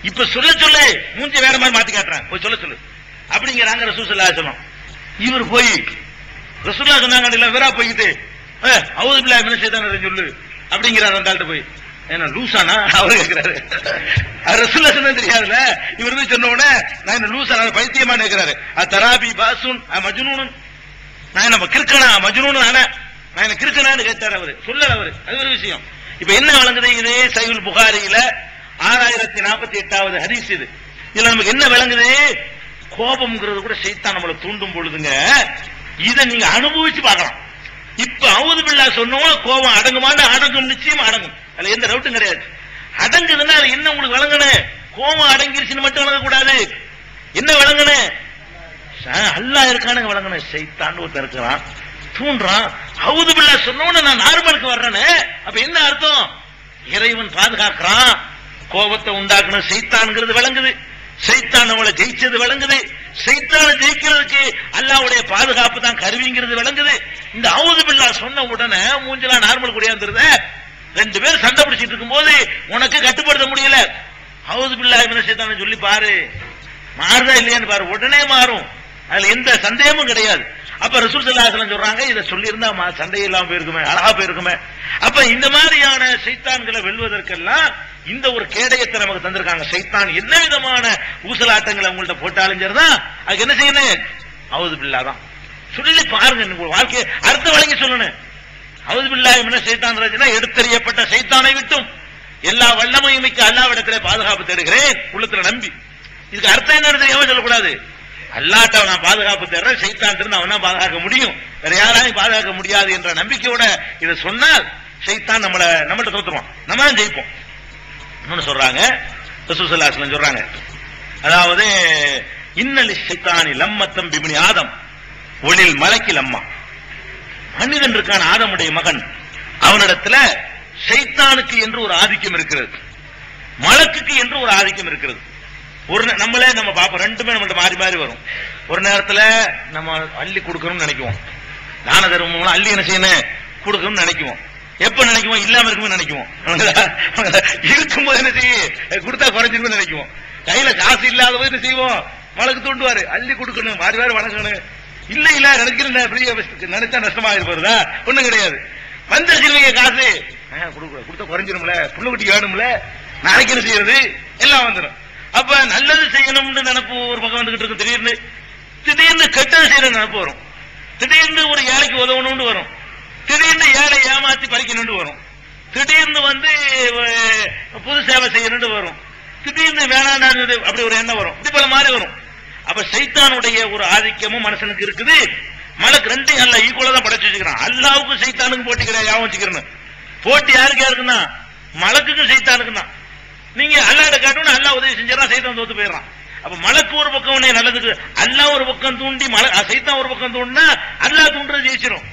இப்ப சொல்லு மூஞ்சி வேற மாதிரி மாத்தி காட்டுறாங்க, போய் சொல்லு அப்படிங்கிறாங்க ரசூல் ஸல்லல்லாஹு அலைஹி வஸல்லம். இவர் போய் ரசூலுல்லாஹ் சொன்னாங்க இல்ல, வேற போயிட்டு அஊது பில்லாஹி மினஷ் ஷைத்தானிர் ரஜீம் சொல்லு அப்படிங்கிறாரு. அந்த ஆள்கிட்ட போய் என்ன லூசானா அவரு கேட்கிறாரு. ரசூலுல்லாஹ் சொன்னது தெரியாதுல, இவர் சொன்ன உடனே நான் என்ன லூசானா பைத்தியமா கேட்கிறாரு. தராபி பாசுன் மஜ்னூன், நான் என்ன கிறுக்கனா மஜ்னூன் நான் என்ன கிறுக்கனான்னு கேட்டாரு அவரு, சொல்லல அவரு. அது ஒரு விஷயம். இப்ப என்ன விளங்குது, இது சஹீஹுல் புகாரியில 6048வது ஹதீஸ். இதுல நமக்கு என்ன விளங்குது, கோபம்ங்கிறது கூட சைத்தான் நம்மளை தூண்டும் பொழுதுங்க, இதை நீங்க அனுபவிச்சு பார்க்கலாம். இப்ப அவுது பில்லாஹ் சொன்னோம், கோபம் அடங்குமான்னு அடங்கும், நிச்சயம் அடங்கும், அதுல எந்த டவுட்டும் கிடையாது. அடங்குதுன்னா அது என்ன உங்களுக்கு விளங்கணும், கோபம் அடங்கிருச்சுன்னு மட்டும் விளங்க கூடாது. என்ன விளங்கணும், அல்லாஹ் இருக்கானுங்க விளங்கணும். சைத்தான் ஒருத்தன் இருக்கிறான், தூண்டுறான். அவுது பில்லாஹ் சொன்னோன்னு நான் நார்மலுக்கு வர்றேன்னு, அப்ப என்ன அர்த்தம், இறைவன் பாதுகாக்கிறான். கோபத்தை உண்டாக்கணும் சைத்தான்ங்கிறது விளங்குது, சைத்தான் நம்மளை ஜெயிச்சது விளங்குது, சைத்தானை ஜெயிக்கிறதுக்கு அல்லாஹ்வுடைய பாதுகாப்பு தான் கருவிங்கிறது விளங்குது. இந்த அவுது பில்லாஹ் சொன்ன உடனே மூஞ்சலாம் நார்மல் கூடியாந்துருத. ரெண்டு பேரும் சண்டை பிடிச்சிட்டு இருக்கும் போது உனக்கு கட்டுப்படுத்த முடியல, அவுது பில்லாஹி மினஷ் ஷைத்தானிர் சொல்லி பாரு, மாறுதா இல்லையான்னு பாரு, உடனே மாறும், அதுல எந்த சந்தேகமும் கிடையாது. அப்ப ரசூல் ஸல்லல்லாஹு அலைஹி வஸல்லம் சொல்றாங்க, இதை சொல்லி இருந்தா சண்டை இல்லாம போயிருக்குமே, அழகா போயிருக்குமே. அப்ப இந்த மாதிரியான சைத்தான்களை வெல்வதற்கெல்லாம் இந்த ஒரு கேடயத்தை நமக்கு தந்திருக்காங்க. சைத்தான் என்ன விதமான ஊசலாட்டங்களை உங்கள்ட்ட போட்டாலும் சரிதான், அதுக்கு என்ன செய்யணும், அவுது பில்லாஹ் தான் சொல்லி பாருங்க. உங்க வாழ்க்கையை அர்த்த வழங்கி சொல்லணும். அவுது பில்லாஹி மினஷ் ஷைத்தானிர் ரஜீம், எடுத்தறியப்பட்ட சைத்தானை விட்டும் எல்லா வல்லமையும் மிக்க அல்லாஹ்விடத்திலே பாதுகாப்பு தேடுகிறேன் உள்ளத்துல நம்பி. இதுக்கு அர்த்தம் என்னன்னு தெரியாம சொல்லக்கூடாது. அல்லாஹ்ட்ட நான் பாதுகாப்பு தர்றேன், ஷைத்தான் இருந்து அவன் தான் பாதுகாக்க முடியும், வேற யாராலையும் பாதுகாக்க முடியாது என்ற நம்பிக்கையோட இதை சொன்னால் ஷைத்தான் நம்மள்ட்ட தோத்துருவான், நம்ம தான் ஜெயிப்போம். இன்னொன்னு சொல்றாங்க, ரசூல் ஸல்லல்லாஹு அலைஹி வஸல்லம் சொல்றாங்க, அதாவது இன்னல் ஷைத்தானி லம்மத்தம் பிப்னி ஆதம் ஒளில் மலக்கில் அம்மா. மனிதன் இருக்கான ஆதமுடைய மகன், அவனிடத்துல ஷைத்தானுக்கு என்று ஒரு ஆதிக்கம் இருக்கிறது, மலக்குக்கு என்று ஒரு ஆதிக்கம் இருக்கிறது. ஒரு நம்ம பாப்போம், ரெண்டுமே நம்மள்ட்ட மாறி மாறி வரும். ஒரு நேரத்துல நம்ம அள்ளி கொடுக்கணும்னு நினைக்குவோம், தான தர்மம் அள்ளி என்ன செய்யணும் கொடுக்கணும்னு நினைக்குவோம். எப்ப நினைக்குவோம்? இல்லாம இருக்கும்போது நினைக்குவோம். இருக்கும்போது என்ன செய்ய கொடுத்தா குறைஞ்சிருக்கும் நினைக்குவோம். கையில காசு இல்லாத போது என்ன செய்வோம்? மலக்கு தூண்டுவாரு, அள்ளி கொடுக்கணும், மாறி மாறி வணங்கணும். இல்ல இல்ல நினைக்கிறேன், நினைச்சா நஷ்டமா இருப்பதா? ஒண்ணும் கிடையாது. வந்த சிறுவைய காசு கொடுத்தா குறைஞ்சிரும்ல, புள்ள குட்டி வேணும்ல, நாளைக்கு என்ன செய்யறது? எல்லாம் வந்துடும். அப்ப நல்லது செய்யணும்னு நினைப்பு ஒரு பக்கம் வந்துகிட்டு இருக்கு. திடீர்னு கெட்டது செய்யணும் நினைப்பு வரும். திடீர்னு ஒரு ஏழைக்கு உதவணும்னு வரும். திடீர்னு ஏழை ஏமாத்தி பறிக்கணும்னு வரும். திடீர்னு புது சேவை செய்யணும்னு வரும். திடீர்னு வேணாம் அப்படி ஒரு எண்ணம் வரும். இது பல மாதிரி வரும். அப்ப சைத்தானுடைய ஒரு ஆதிக்கமும் மனுஷனுக்கு இருக்குது. மலக்கு ரெண்டையும் அல்ல ஈக்குவலா தான் படைச்சு வச்சுக்கிறான். அல்லாவுக்கும் சைத்தானுக்கும் போட்டி கிடையாது, யாவும் வச்சுக்கிறேன்னு. போட்டி யாருக்கு யாருக்குன்னா மலக்குக்கும் சைத்தானுக்கும் தான். நீங்க அல்லாஹ்ட்ட காட்டணும், அல்லாஹ் உதவி செஞ்சா சைத்தான் தோத்து போயிடறான். அப்ப மலக்கு ஒரு பக்கம் நல்லதுக்கு அல்லாஹ் ஒரு பக்கம் தூண்டி சைத்தான் ஒரு பக்கம் தூண்டினா அல்லாஹ் தூண்டுறது ஜெயிச்சிடும்.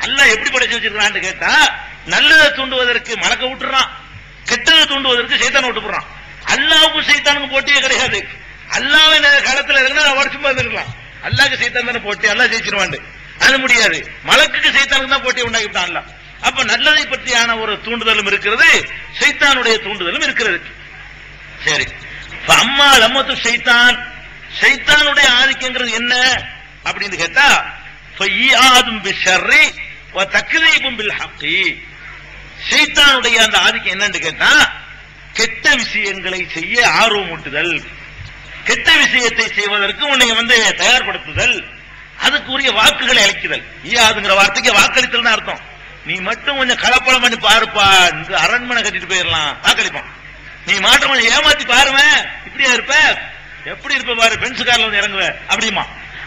அல்லாஹ் எப்படி படைச்சு வச்சிருக்கான்னு கேட்டா, நல்லதை தூண்டுவதற்கு மலக்க விட்டுறான், கெட்டதை தூண்டுவதற்கு சைத்தான் விட்டுறான். அல்லாவுக்கும் சைத்தானுக்கும் போட்டியே கிடையாது. அல்லாஹ் காலத்துல இருந்தா வருஷமா இருந்திருக்கலாம். அல்லாஹ்க்கு சைத்தான் தானே போட்டி, அல்லாஹ் ஜெயிச்சிருவான். அது முடியாது. மலக்குக்கு சைத்தானுக்கு தான் போட்டி உண்டாக்கிட்டான் அல்லாஹ். அப்ப நல்லதை பற்றியான ஒரு தூண்டுதலும் இருக்கிறது, சைத்தானுடைய தூண்டுதலும் இருக்கிறது. சரி, அம்மா லம்மத்து சைத்தான், சைத்தானுடைய ஆதிக்கங்கிறது என்ன அப்படின்னு கேட்டா, சைத்தானுடைய அந்த ஆதிக்கம் என்னன்னு கேட்டா, கெட்ட விஷயங்களை செய்ய ஆர்வமூட்டுதல், கெட்ட விஷயத்தை செய்வதற்கு உன்னை தயார்படுத்துதல், அதுக்குரிய வாக்குகளை அளிக்குதல். ஈயாதுங்கிற வார்த்தைக்கு வாக்களித்தல் தான் அர்த்தம். நீ மட்டும் கொஞ்சம் கலப்படம் பண்ணி பாருப்பா, இந்த அரண்மனை கட்டிட்டு போயிடலாம், வாக்களிப்பான். நீ மாற்றம் கொஞ்சம் ஏமாத்தி பாருவ, இப்படியா இருப்ப, எப்படி இருப்ப பாரு, பென்ஸ் கார்ல வந்து இறங்குவ அப்படிமா.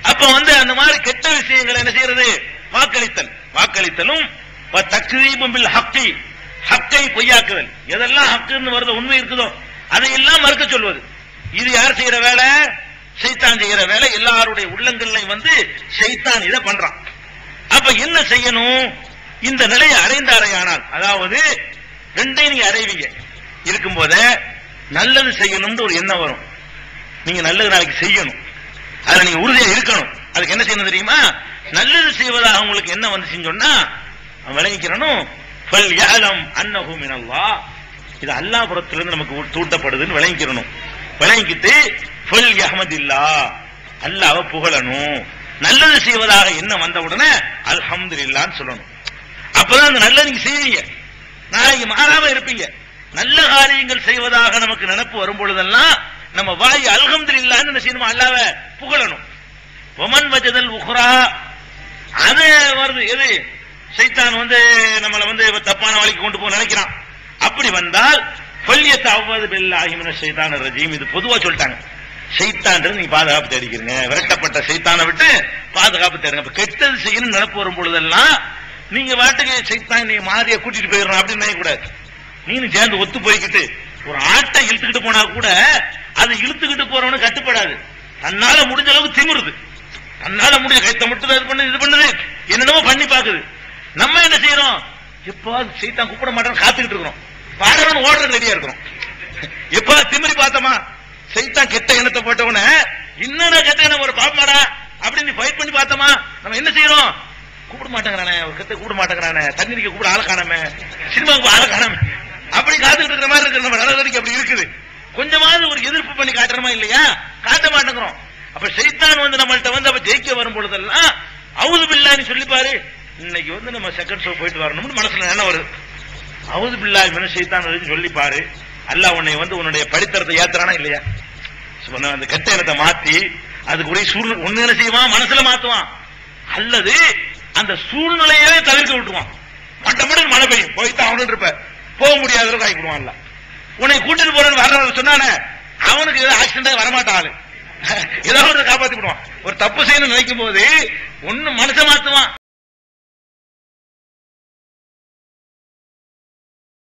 அப்ப அந்த மாதிரி கெட்ட விஷயங்களை என்ன செய்யறது? வாக்களித்தல். வாக்களித்தலும் தக்ரீபும் பில் ஹக்கி, ஹக்கை பொய்யாக்குதல். எதெல்லாம் ஹக்குன்னு வருது, உண்மை இருக்குதோ அதையெல்லாம் மறுக்க சொல்வது. இது யார் செய்யற வேலை? சைத்தான் செய்யற வேலை. எல்லாருடைய உள்ளங்கள்லையும் சைத்தான் இதை பண்றான். அப்ப என்ன செய்யணும்? இந்த நிலையை அடைந்தாரையானால், அதாவது ரெண்டையும் நீங்க அடைவீங்க இருக்கும் போத நல்லது செய்யணும்னு ஒரு எண்ணம் வரும். நீங்க நல்லது நாளைக்கு செய்யணும், அதுல நீங்க உறுதியா இருக்கணும். அதுக்கு என்ன செய்யணும் தெரியுமா? நல்லது செய்வதாக உங்களுக்கு என்ன வந்துச்சுன்னு சொன்னா விளங்கிக்கிறணும். அன்னஹு மினல்லாஹ், இது அல்லாஹ் புறத்திலிருந்து நமக்கு தூட்டப்படுதுன்னு விளங்கிக்கிறணும். விளங்கிக்கிட்டு அல்லாஹ்வை புகழணும். நல்லது செய்வதாக என்ன வந்த உடனே அல்ஹம்துலில்லாஹ்னு சொல்லணும். அப்பதான் அந்த நல்ல நீங்க செய்வீங்க, நாளைக்கு மாறாம இருப்பீங்க. நல்ல காரியங்கள் செய்வதாக நமக்கு நினைப்பு வரும் பொழுதெல்லாம் நம்ம வாய் அல்ஹம்துலில்லாஹ்னு என்ன செய்யணும்? அல்லாஹ்வை புகழணும். வமன் வஜதல் உக்ரா, அது வருது. எது? சைத்தான் நம்மளை தப்பான வழிக்கு கொண்டு போக நினைக்கிறான். அப்படி வந்தால் ஃபல்யத்தஅவ்வது பில்லாஹி மினஷ் ஷைத்தானிர் ரஜீம், இது பொதுவா சொல்லிட்டாங்க. சைத்தான் நீங்க பாதுகாப்பு தேடிக்கிறீங்க, விரட்டப்பட்ட சைத்தானை விட்டு பாதுகாப்பு தேடுங்க. இப்ப கெட்டது செய்யணும் நினைப்பு வரும் பொழுதெல்லாம் நீங்க வாட்டுக்கு சைத்தான் நீ மாறிய கூட்டிட்டு போயிடணும் அப்படின்னு நினைக்க கூடாது. நீனு சேர்ந்து ஒத்து போய்கிட்டு ஒரு ஆட்டை இழுத்துக்கிட்டு போனா கூட அது இழுத்துக்கிட்டு போறவனு கட்டுப்படாது. தன்னால முடிஞ்ச அளவுக்கு திமிருது, தன்னால முடிஞ்ச கைத்த மட்டும் இது பண்ணுது, இது பண்ணுது, என்னென்னமோ பண்ணி பாக்குது. நம்ம என்ன செய்யறோம்? எப்போ சைத்தான் கூப்பிட மாட்டோம் காத்துக்கிட்டு இருக்கிறோம், பாடுறோம், ஓடுறது ரெடியா இருக்கிறோம். எப்ப திமிரி பார்த்தோமா சைத்தான் கெட்ட எண்ணத்தை போட்டவன இன்னொரு கெட்ட எண்ணம் ஒரு பாப்பாடா அப்படின்னு ஃபைட் பண்ணி பார்த்தோமா, நம்ம என்ன செய்யறோம்? கூப்பிட மாட்டேங்கிறானே, ஒரு கெட்ட கூப்பிட மாட்டேங்கிறானே, தண்ணீருக்கு கூப்பிட ஆளை காணாம, சினிமாவுக்கு ஆளை காணாம, அப்படி காத்துக்கிட்டு இருக்கிற மாதிரி இருக்கு. நம்ம நடவடிக்கை அப்படி இருக்குது. கொஞ்சமாவது ஒரு எதிர்ப்பு பண்ணி காட்டுறோமா இல்லையா? காட்ட மாட்டேங்கிறோம். அப்ப சைத்தான் நம்மள்ட்ட அப்ப ஜெயிக்க வரும் பொழுதெல்லாம் அவுது பில்லாஹ்னு சொல்லிப்பாரு. இன்னைக்கு நம்ம செகண்ட் ஷோ போயிட்டு வரணும்னு மனசுல என்ன வருது? அவுது பில்லாஹி மினஷ் ஷைத்தானிர் சொல்லி பாரு. அல்லாஹ் உன்னை உன்னுடைய படித்தரத்தை ஏத்துறானா இல்லையா? அந்த கெட்ட எண்ணத்தை மாத்தி அதுக்குரிய சூழ்நிலை ஒண்ணு என்ன செய்வான்? மனசுல மாத்துவான், அல்லது அந்த சூழ்நிலையே தவிர்க்க விட்டுருவான். மட்டமட்டு மழை பெய்யும், போய்தான் அவனு இருப்ப, போக முடியாத அளவுக்கு ஆகிடுவான்ல. உன்னை கூட்டிட்டு போறேன்னு வர சொன்னானே அவனுக்கு ஏதாவது ஆக்சிடென்ட் வரமாட்டான். ஏதாவது காப்பாத்தி விடுவான். ஒரு தப்பு செய்யணும்னு நினைக்கும் போது ஒண்ணு மனசை மாத்துவான்,